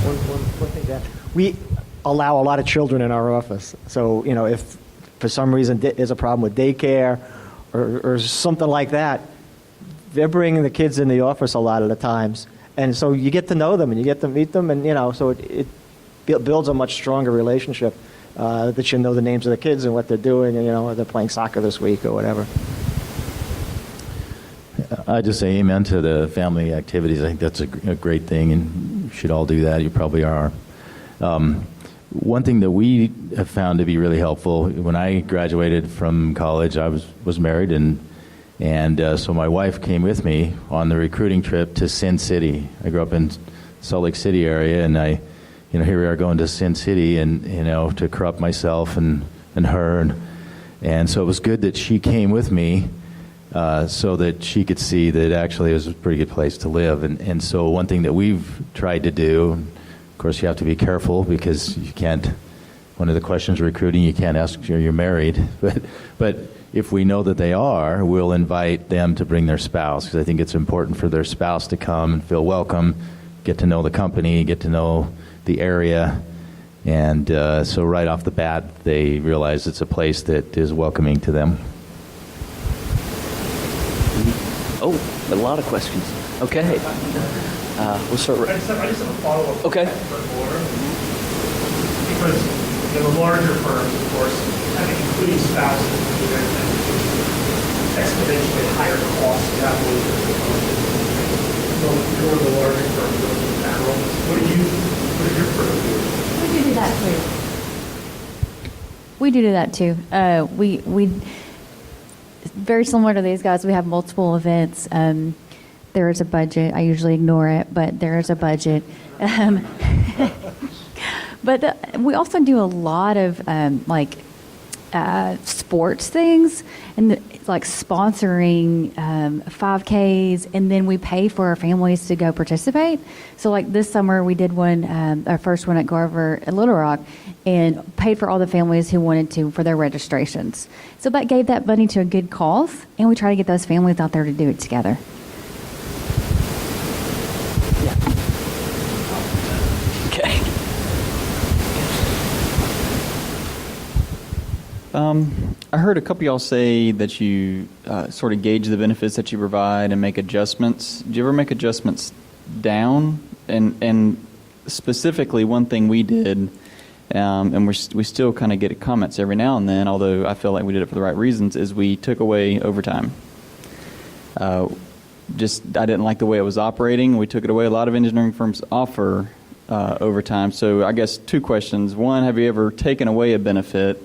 thing there. We allow a lot of children in our office. So, if for some reason there's a problem with daycare or something like that, they're bringing the kids in the office a lot of the times. And so you get to know them and you get to meet them, and so it builds a much stronger relationship that you know the names of the kids and what they're doing, and they're playing soccer this week or whatever. I just say amen to the family activities. I think that's a great thing, and you should all do that. You probably are. One thing that we have found to be really helpful, when I graduated from college, I was married, and so my wife came with me on the recruiting trip to Sin City. I grew up in Salt Lake City area, and here we are going to Sin City, and to corrupt myself and her, and so it was good that she came with me, so that she could see that actually it was a pretty good place to live. And so one thing that we've tried to do, of course, you have to be careful, because you can't. One of the questions recruiting, you can't ask if you're married, but if we know that they are, we'll invite them to bring their spouse, because I think it's important for their spouse to come and feel welcome, get to know the company, get to know the area, and so right off the bat, they realize it's a place that is welcoming to them. Oh, a lot of questions. Okay. We'll start I just have a follow-up. Okay. For order. Because the larger firms, of course, including spouses, there's exponentially higher costs to have for the larger firms in general. What are your firm doing? We do that too. We do that too. We very similar to these guys. We have multiple events. There is a budget. I usually ignore it, but there is a budget. But we also do a lot of sports things, and like sponsoring 5Ks, and then we pay for our families to go participate. So like this summer we did one, our first one at Garver at Little Rock, and paid for all the families who wanted to for their registrations. So that gave that money to a good cause, and we try to get those families out there to do it together. I heard a couple of y'all say that you sort of gauge the benefits that you provide and make adjustments. Do you ever make adjustments down? And specifically, one thing we did, and we still kind of get comments every now and then, although I feel like we did it for the right reasons, is we took away overtime. I didn't like the way it was operating. We took it away. A lot of engineering firms offer overtime. So I guess two questions. One, have you ever taken away a benefit?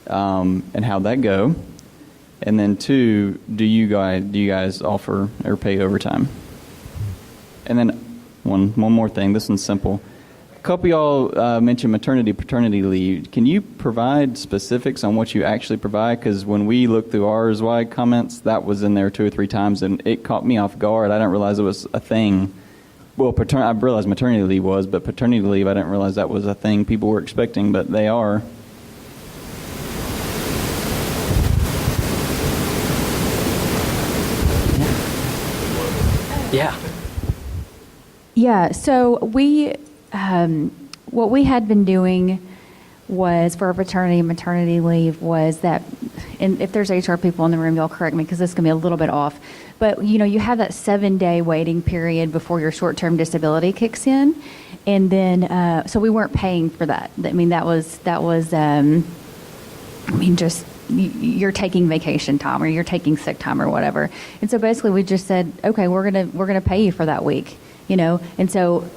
And how'd that go? And then two, do you guys offer or pay overtime? And then one more thing. This one's simple. A couple of y'all mentioned paternity leave. Can you provide specifics on what you actually provide? Because when we looked through ours wide comments, that was in there 2 or 3 times, and it caught me off guard. I didn't realize it was a thing. Well, I realized maternity leave was, but paternity leave, I didn't realize that was a thing people were expecting, but they are. Yeah, so what we had been doing was for paternity and maternity leave was that, and if there's HR people in the room, y'all correct me because this can be a little bit off, but you have that 7-day waiting period before your short-term disability kicks in, and then so we weren't paying for that. I mean, that was just you're taking vacation time or you're taking sick time or whatever, and so basically we just said, okay, we're gonna pay you for that week. And so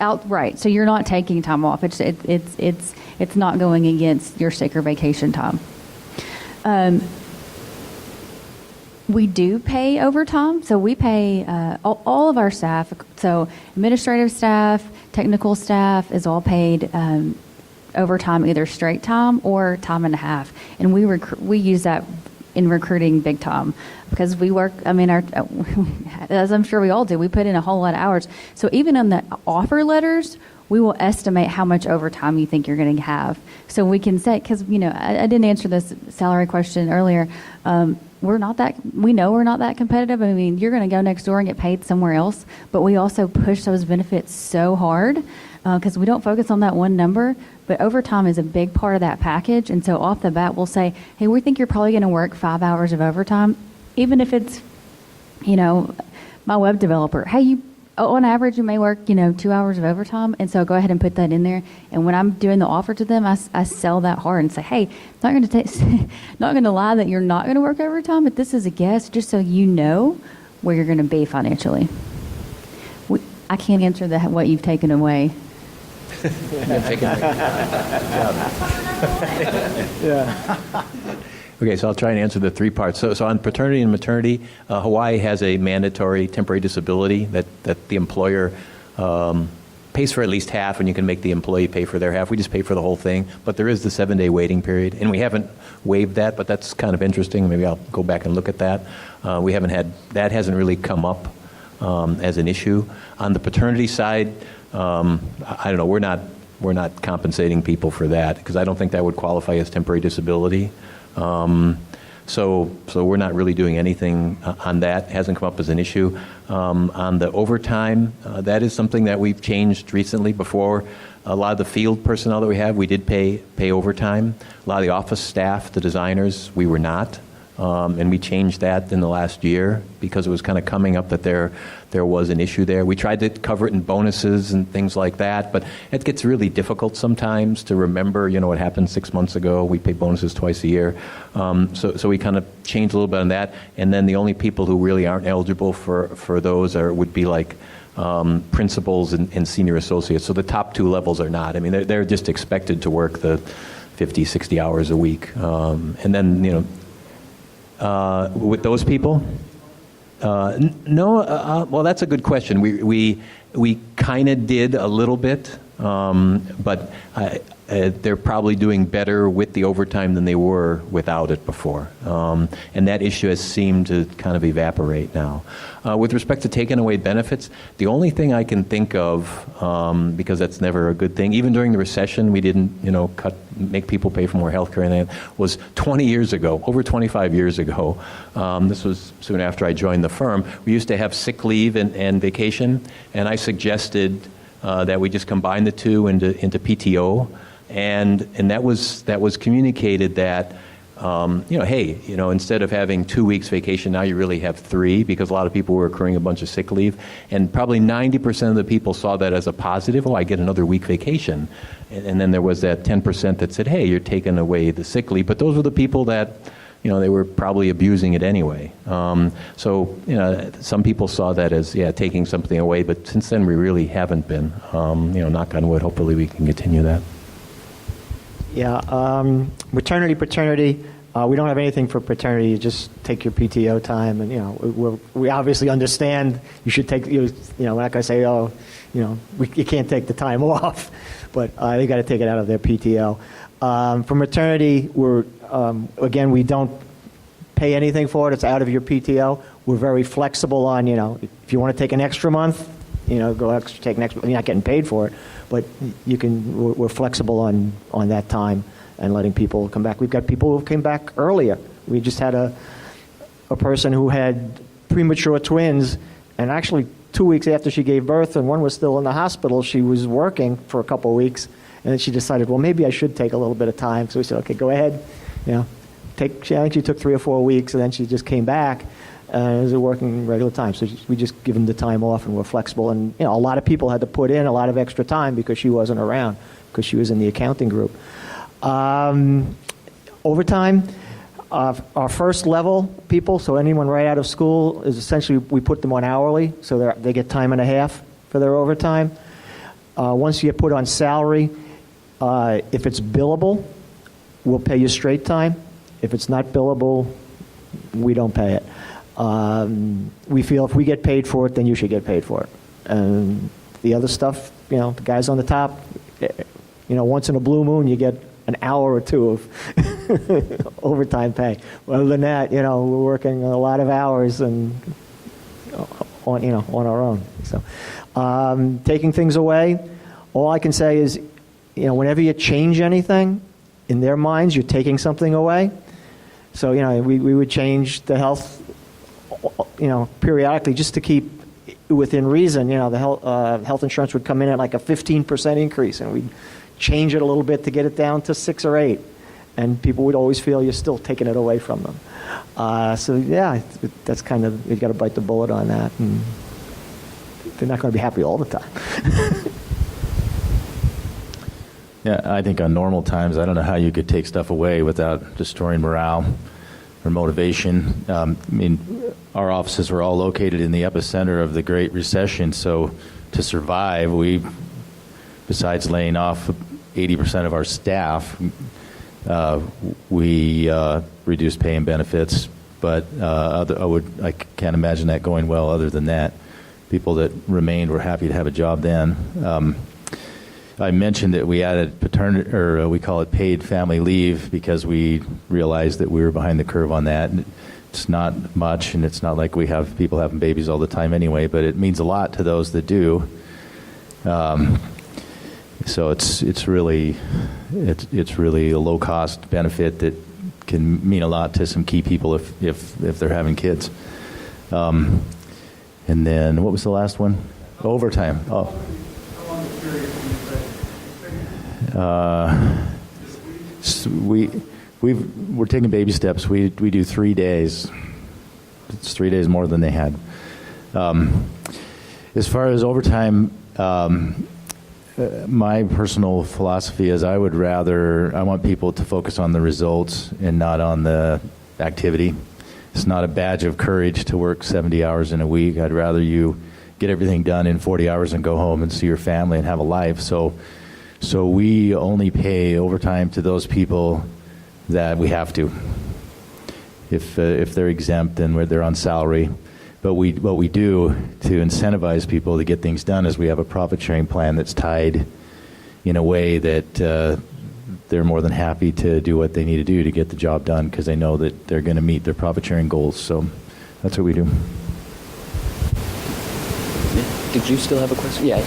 outright. So you're not taking time off. It's not going against your sick or vacation time. We do pay overtime. So we pay all of our staff. So administrative staff, technical staff is all paid overtime, either straight time or time and a half. And we use that in recruiting big time because we work, as I'm sure we all do, we put in a whole lot of hours. So even on the offer letters, we will estimate how much overtime you think you're going to have. So we can say, because, I didn't answer this salary question earlier. We know we're not that competitive. I mean, you're going to go next door and get paid somewhere else, but we also push those benefits so hard because we don't focus on that one number, but overtime is a big part of that package. And so off the bat, we'll say, hey, we think you're probably going to work 5 hours of overtime, even if it's, my web developer. Hey, on average, you may work, 2 hours of overtime. And so go ahead and put that in there. And when I'm doing the offer to them, I sell that hard and say, hey, not going to lie that you're not going to work overtime, but this is a guess just so you know where you're going to be financially. I can't answer what you've taken away. Okay, so I'll try and answer the 3 parts. So on paternity and maternity, Hawaii has a mandatory temporary disability that the employer pays for at least half, and you can make the employee pay for their half. We just pay for the whole thing. But there is the 7-day waiting period, and we haven't waived that, but that's kind of interesting. Maybe I'll go back and look at that. That hasn't really come up as an issue. On the paternity side, I don't know, we're not compensating people for that because I don't think that would qualify as temporary disability. So we're not really doing anything on that. It hasn't come up as an issue. On the overtime, that is something that we've changed recently. Before, a lot of the field personnel that we have, we did pay overtime. A lot of the office staff, the designers, we were not. And we changed that in the last year because it was kind of coming up that there was an issue there. We tried to cover it in bonuses and things like that, but it gets really difficult sometimes to remember, what happened 6 months ago. We pay bonuses twice a year. So we kind of changed a little bit on that. And then the only people who really aren't eligible for those would be like principals and senior associates. So the top 2 levels are not. I mean, they're just expected to work the 50, 60 hours a week. And then, with those people, no, well, that's a good question. We kind of did a little bit, but they're probably doing better with the overtime than they were without it before. And that issue has seemed to kind of evaporate now. With respect to taking away benefits, the only thing I can think of, because that's never a good thing, even during the recession, we didn't, make people pay for more health care, and that was 20 years ago, over 25 years ago. This was soon after I joined the firm. We used to have sick leave and vacation, and I suggested that we just combine the two into PTO, and that was communicated that hey, instead of having 2 weeks vacation, now you really have 3, because a lot of people were accruing a bunch of sick leave, and probably 90% of the people saw that as a positive. Oh, I get another week vacation, and then there was that 10% that said, hey, you're taking away the sick leave, but those were the people that they were probably abusing it anyway. So, some people saw that as, taking something away, but since then we really haven't been. Knock on wood, hopefully we can continue that. Yeah, maternity, paternity, we don't have anything for paternity. You just take your PTO time, and, we obviously understand you should take, we're not going to say, you can't take the time off, but they got to take it out of their PTO. For maternity, again, we don't pay anything for it. It's out of your PTO. We're very flexible on, if you want to take an extra month, go extra, take an extra. You're not getting paid for it, but we're flexible on that time and letting people come back. We've got people who came back earlier. We just had a person who had premature twins, and actually 2 weeks after she gave birth, and one was still in the hospital, she was working for a couple of weeks. And then she decided, well, maybe I should take a little bit of time. So we said, okay, go ahead. I think she took 3 or 4 weeks, and then she just came back and was working regular time. So we just give them the time off, and we're flexible. And a lot of people had to put in a lot of extra time because she wasn't around, because she was in the accounting group. Overtime, our first level people, so anyone right out of school, is essentially we put them on hourly, so they get time and a half for their overtime. Once you get put on salary, if it's billable, we'll pay you straight time. If it's not billable, we don't pay it. We feel if we get paid for it, then you should get paid for it. And the other stuff, the guys on the top, once in a blue moon, you get an hour or two of overtime pay. Other than that, we're working a lot of hours and on our own. So, taking things away, all I can say is, whenever you change anything, in their minds, you're taking something away. So, we would change the health, periodically just to keep within reason. The health insurance would come in at like a 15% increase, and we'd change it a little bit to get it down to 6 or 8. And people would always feel you're still taking it away from them. That's kind of, you got to bite the bullet on that. And they're not going to be happy all the time. Yeah, I think on normal times, I don't know how you could take stuff away without destroying morale or motivation. Our offices were all located in the epicenter of the Great Recession, so to survive, we, besides laying off 80% of our staff, we reduced pay and benefits, but I can't imagine that going well other than that. People that remained were happy to have a job then. I mentioned that we added paternity, or we call it paid family leave, because we realized that we were behind the curve on that. It's not much, and it's not like we have people having babies all the time anyway, but it means a lot to those that do. So it's really a low cost benefit that can mean a lot to some key people if they're having kids. And then what was the last one? Overtime. Oh. We're taking baby steps. We do 3 days. It's 3 days more than they had. As far as overtime, my personal philosophy is I want people to focus on the results and not on the activity. It's not a badge of courage to work 70 hours in a week. I'd rather you get everything done in 40 hours and go home and see your family and have a life. So So we only pay overtime to those people that we have to. If they're exempt, then they're on salary. But what we do to incentivize people to get things done is we have a profit sharing plan that's tied in a way that they're more than happy to do what they need to do to get the job done because they know that they're going to meet their profit sharing goals. So that's what we do. Did you still have a question? Yeah,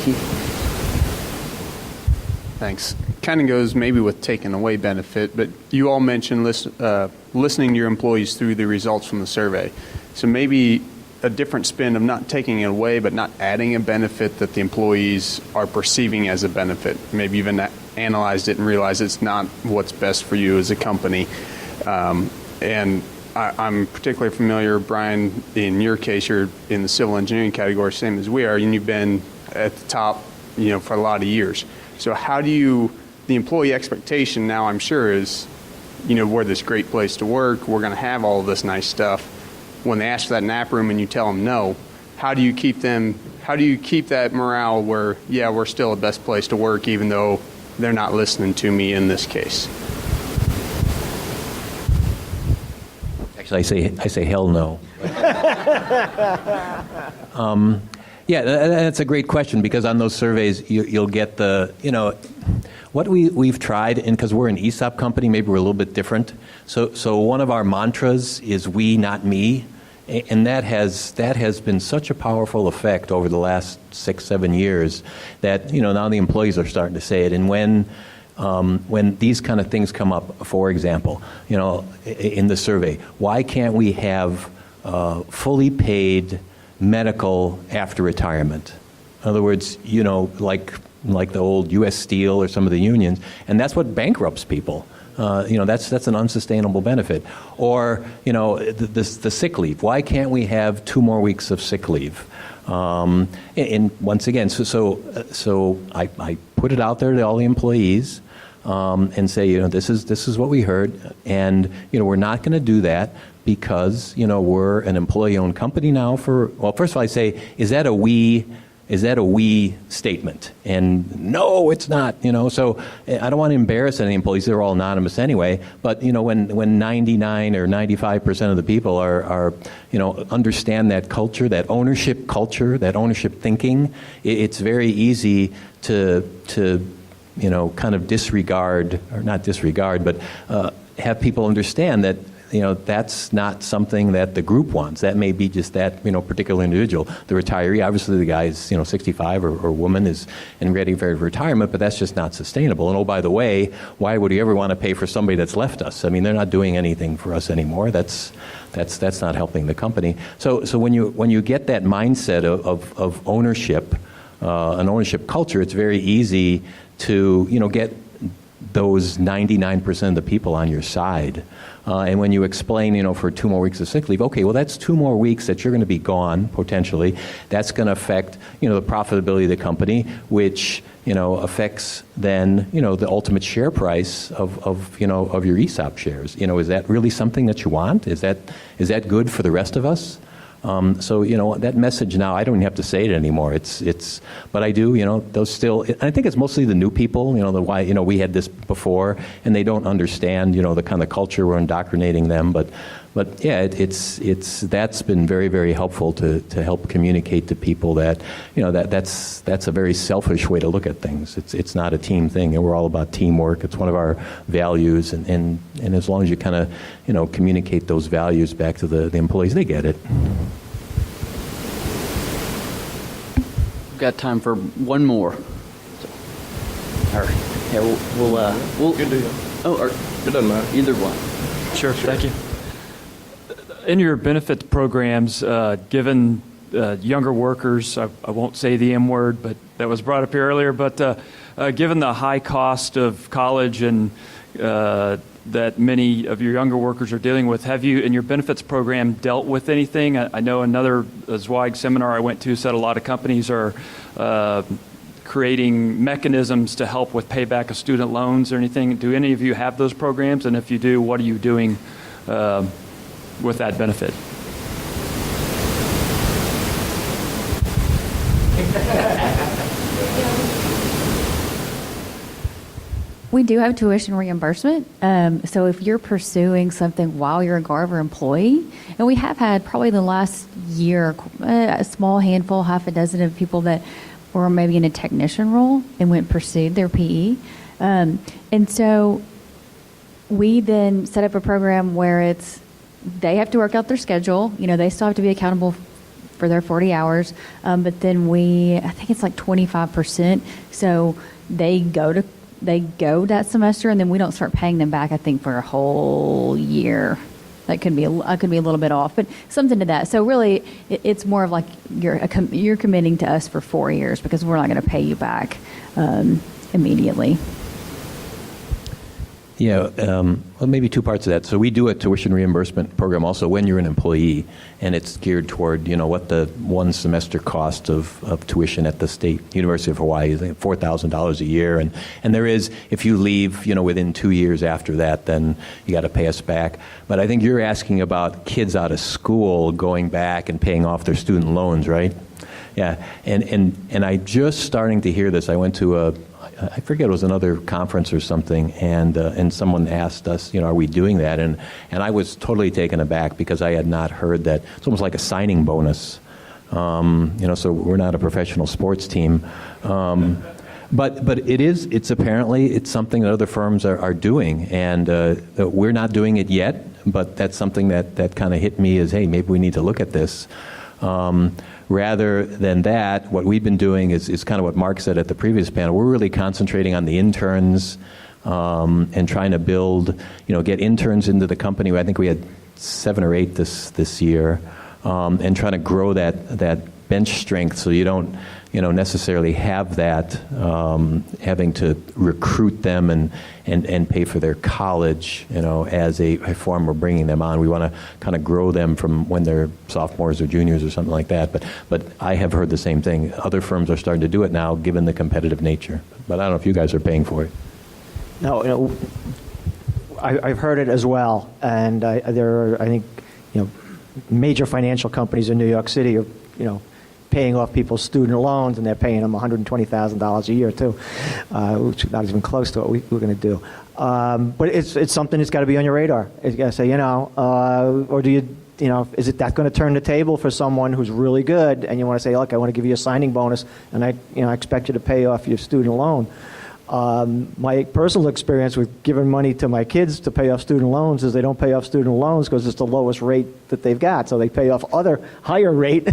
Thanks. Kind of goes maybe with taking away benefit, but you all mentioned listening to your employees through the results from the survey. So maybe a different spin of not taking it away, but not adding a benefit that the employees are perceiving as a benefit. Maybe even analyzed it and realized it's not what's best for you as a company. And I'm particularly familiar, Brian, in your case, you're in the civil engineering category, same as we are, and you've been at the top, for a lot of years. So how do you, the employee expectation now, I'm sure, is, we're this great place to work, we're going to have all of this nice stuff. When they ask for that nap room and you tell them no, how do you keep that morale where, yeah, we're still the best place to work, even though they're not listening to me in this case? Actually, I say hell no. Yeah, that's a great question because on those surveys you'll get what we've tried, and because we're an ESOP company, maybe we're a little bit different. So one of our mantras is "we, not me," and that has been such a powerful effect over the last 6-7 years that now the employees are starting to say it. And when these kind of things come up, for example, in the survey, why can't we have fully paid medical after retirement? In other words, like the old U.S. Steel or some of the unions, and that's what bankrupts people. That's an unsustainable benefit. Or the sick leave. Why can't we have 2 more weeks of sick leave? And once again, so I put it out there to all the employees and say, this is what we heard, and we're not going to do that because we're an employee-owned company now. First of all, I say, is that a we statement? And no, it's not. So I don't want to embarrass any employees. They're all anonymous anyway. But when 99 or 95% of the people are understand that culture, that ownership culture, that ownership thinking, it's very easy to kind of disregard, or not disregard, but have people understand that that's not something that the group wants. That may be just that particular individual. The retiree, obviously the guy is 65 or woman is ready for retirement, but that's just not sustainable. And oh, by the way, why would you ever want to pay for somebody that's left us? I mean, they're not doing anything for us anymore. That's not helping the company. So when you get that mindset of ownership, an ownership culture, it's very easy to get those 99% of the people on your side. And when you explain, for 2 more weeks of sick leave, okay, well, that's 2 more weeks that you're going to be gone, potentially. That's going to affect, the profitability of the company, which, affects then, the ultimate share price of your ESOP shares. Is that really something that you want? Is that good for the rest of us? So that message now, I don't even have to say it anymore. But I do. Those still. And I think it's mostly the new people. Why we had this before, and they don't understand. The kind of culture we're indoctrinating them. But yeah, that's been very, very helpful to help communicate to people that that's a very selfish way to look at things. It's not a team thing, and we're all about teamwork. It's one of our values, and as long as you kind of communicate those values back to the employees, they get it. We've got time for one more. All right. Yeah, we'll Good deal. Oh, It doesn't matter. either one. Sure. Thank you. In your benefit programs, given younger workers, I won't say the M word, but that was brought up here earlier, but given the high cost of college and that many of your younger workers are dealing with, have you, in your benefits program, dealt with anything? I know another Zweig seminar I went to said a lot of companies are creating mechanisms to help with payback of student loans or anything. Do any of you have those programs? And if you do, what are you doing with that benefit? We do have tuition reimbursement. So if you're pursuing something while you're a Garver employee, and we have had probably the last year a small handful, half a dozen of people that were maybe in a technician role and went and pursued their PE. And so we then set up a program where they have to work out their schedule. They still have to be accountable for their 40 hours. But then I think it's like 25%. So they go that semester, and then we don't start paying them back, I think, for a whole year. I could be a little bit off, but something to that. So really, it's more of like you're committing to us for 4 years because we're not going to pay you back immediately. Yeah, well, maybe two parts of that. So we do a tuition reimbursement program also when you're an employee, and it's geared toward, what the one semester cost of tuition at the State University of Hawaii is, like $4,000 a year. And there is, if you leave, within 2 years after that, then you got to pay us back. But I think you're asking about kids out of school going back and paying off their student loans, right? Yeah, and I just starting to hear this. I went to I forget, it was another conference or something, and someone asked us, are we doing that? And I was totally taken aback because I had not heard that. It's almost like a signing bonus. So we're not a professional sports team. But it's apparently something that other firms are doing, and we're not doing it yet, but that's something that kind of hit me as, hey, maybe we need to look at this. Rather than that, what we've been doing is kind of what Mark said at the previous panel. We're really concentrating on the interns and trying to build, get interns into the company. I think we had 7 or 8 this year, and trying to grow that bench strength so you don't, necessarily have that having to recruit them and pay for their college, as a form of bringing them on. We want to kind of grow them from when they're sophomores or juniors or something like that. But I have heard the same thing. Other firms are starting to do it now, given the competitive nature. But I don't know if you guys are paying for it. No, I've heard it as well, and there are, I think, major financial companies in New York City are, paying off people's student loans, and they're paying them $120,000 a year too, which is not even close to what we're going to do. But it's something that's got to be on your radar. You got to say, or do you, is it that going to turn the table for someone who's really good, and you want to say, look, I want to give you a signing bonus, and I expect you to pay off your student loan. My personal experience with giving money to my kids to pay off student loans is they don't pay off student loans because it's the lowest rate that they've got. So they pay off other higher rate,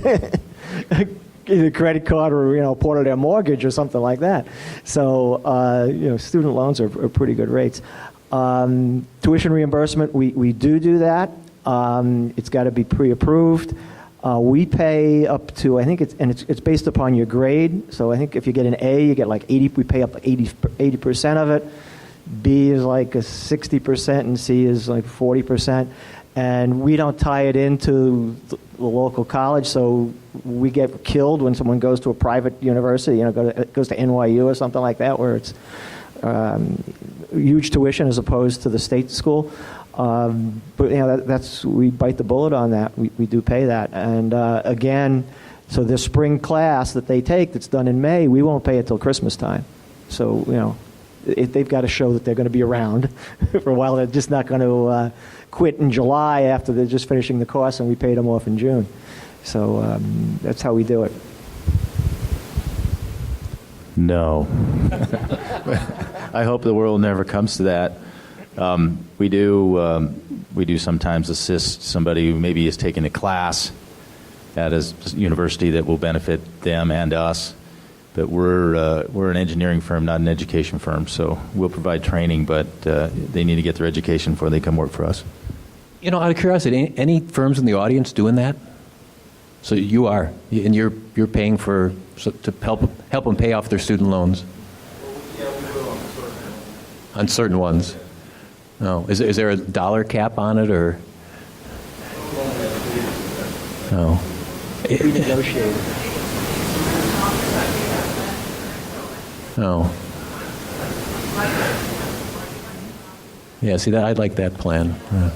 either credit card or part of their mortgage or something like that. So student loans are pretty good rates. Tuition reimbursement, we do that. It's got to be pre-approved. We pay up to, I think it's based upon your grade. So I think if you get an A, you get like 80. We pay up to 80% of it. B is like a 60%, and C is like 40%. And we don't tie it into the local college, so we get killed when someone goes to a private university. Goes to NYU or something like that, where it's huge tuition as opposed to the state school. But that's we bite the bullet on that. We do pay that, and again, so the spring class that they take that's done in May, we won't pay it till Christmas time. So they've got to show that they're going to be around for a while. They're just not going to quit in July after they're just finishing the course, and we paid them off in June. So that's how we do it. No. I hope the world never comes to that. We do sometimes assist somebody who maybe is taking a class at a university that will benefit them and us. But we're an engineering firm, not an education firm, so we'll provide training, but they need to get their education before they come work for us. Out of curiosity, any firms in the audience doing that? So you are, and you're paying to help them pay off their student loans. Yeah, we will on certain ones. No, is there a dollar cap on it, or? No. Renegotiated. No. Yeah, see that I'd like that plan. Yeah.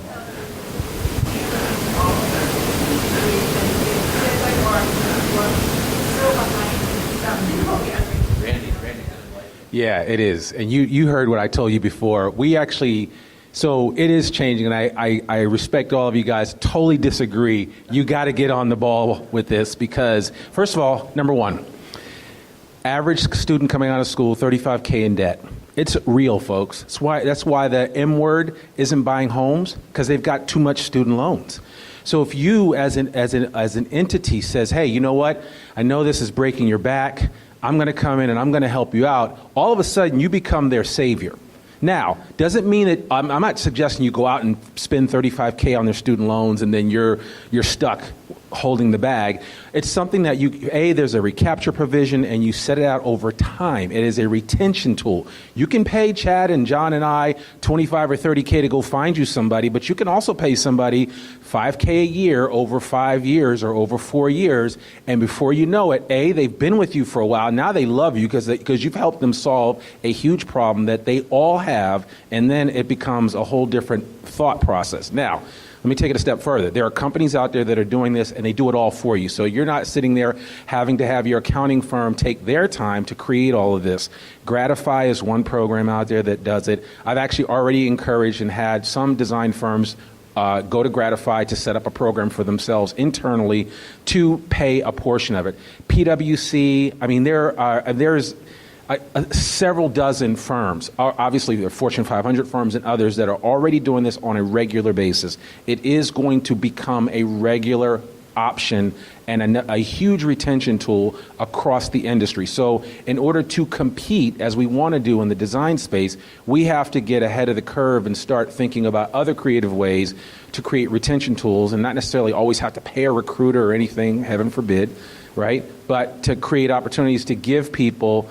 Yeah, it is. And you heard what I told you before. So it is changing, and I respect all of you guys. Totally disagree. You got to get on the ball with this because, first of all, number one, average student coming out of school, $35K in debt. It's real, folks. That's why the M word isn't buying homes, because they've got too much student loans. So if you, as an entity, says, hey, you know what? I know this is breaking your back. I'm going to come in and I'm going to help you out. All of a sudden, you become their savior. Now, doesn't mean that I'm not suggesting you go out and spend $35K on their student loans and then you're stuck holding the bag. It's something that there's a recapture provision and you set it out over time. It is a retention tool. You can pay Chad and John and I $25 or $30K to go find you somebody, but you can also pay somebody $5K a year over 5 years or over 4 years, and before you know it, they've been with you for a while. Now they love you because you've helped them solve a huge problem that they all have, and then it becomes a whole different thought process. Now, let me take it a step further. There are companies out there that are doing this, and they do it all for you. So you're not sitting there having to have your accounting firm take their time to create all of this. Gratify is one program out there that does it. I've actually already encouraged and had some design firms go to Gratify to set up a program for themselves internally to pay a portion of it. PwC, I mean, there's several dozen firms, obviously there are Fortune 500 firms and others that are already doing this on a regular basis. It is going to become a regular option and a huge retention tool across the industry. So in order to compete, as we want to do in the design space, we have to get ahead of the curve and start thinking about other creative ways to create retention tools and not necessarily always have to pay a recruiter or anything, heaven forbid, right? But to create opportunities to give people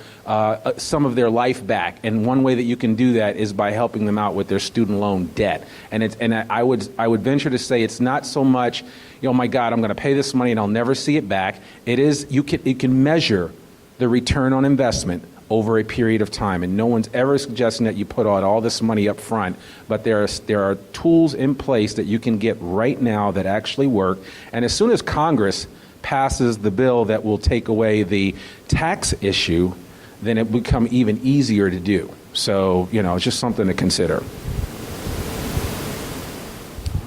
some of their life back. And one way that you can do that is by helping them out with their student loan debt. And I would venture to say it's not so much, oh my God, I'm going to pay this money and I'll never see it back. You can measure the return on investment over a period of time. And no one's ever suggesting that you put out all this money up front, but there are tools in place that you can get right now that actually work. And as soon as Congress passes the bill that will take away the tax issue, then it will become even easier to do. So, it's just something to consider. All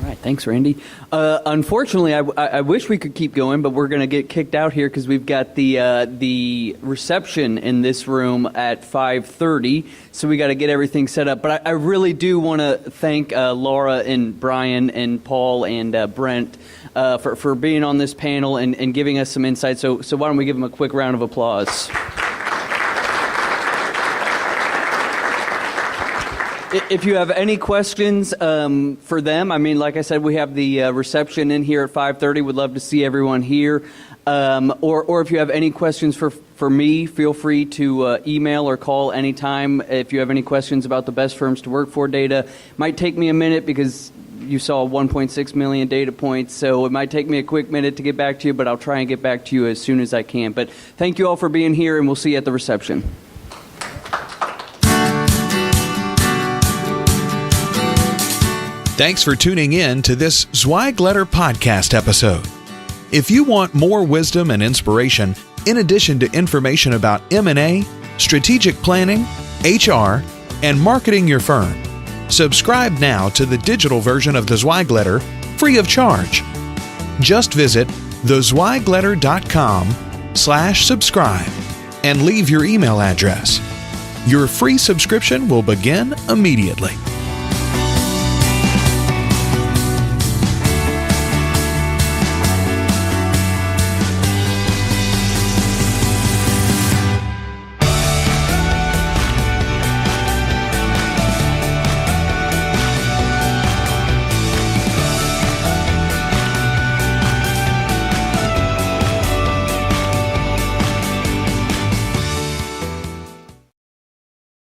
right, thanks, Randy. Unfortunately, I wish we could keep going, but we're going to get kicked out here because we've got the reception in this room at 5:30, so we got to get everything set up. But I really do want to thank Laura and Brian and Paul and Brent for being on this panel and giving us some insight. So why don't we give them a quick round of applause? If you have any questions for them, I mean, like I said, we have the reception in here at 5:30. Would love to see everyone here. Or if you have any questions for me, feel free to email or call anytime. If you have any questions about the best firms to work for data, might take me a minute because you saw 1.6 million data points, so it might take me a quick minute to get back to you, but I'll try and get back to you as soon as I can. But thank you all for being here, and we'll see you at the reception. Thanks for tuning in to this Zweig Letter podcast episode. If you want more wisdom and inspiration, in addition to information about M&A, strategic planning, HR, and marketing your firm, subscribe now to the digital version of the Zweig Letter free of charge. Just visit thezweigletter.com/subscribe and leave your email address. Your free subscription will begin immediately.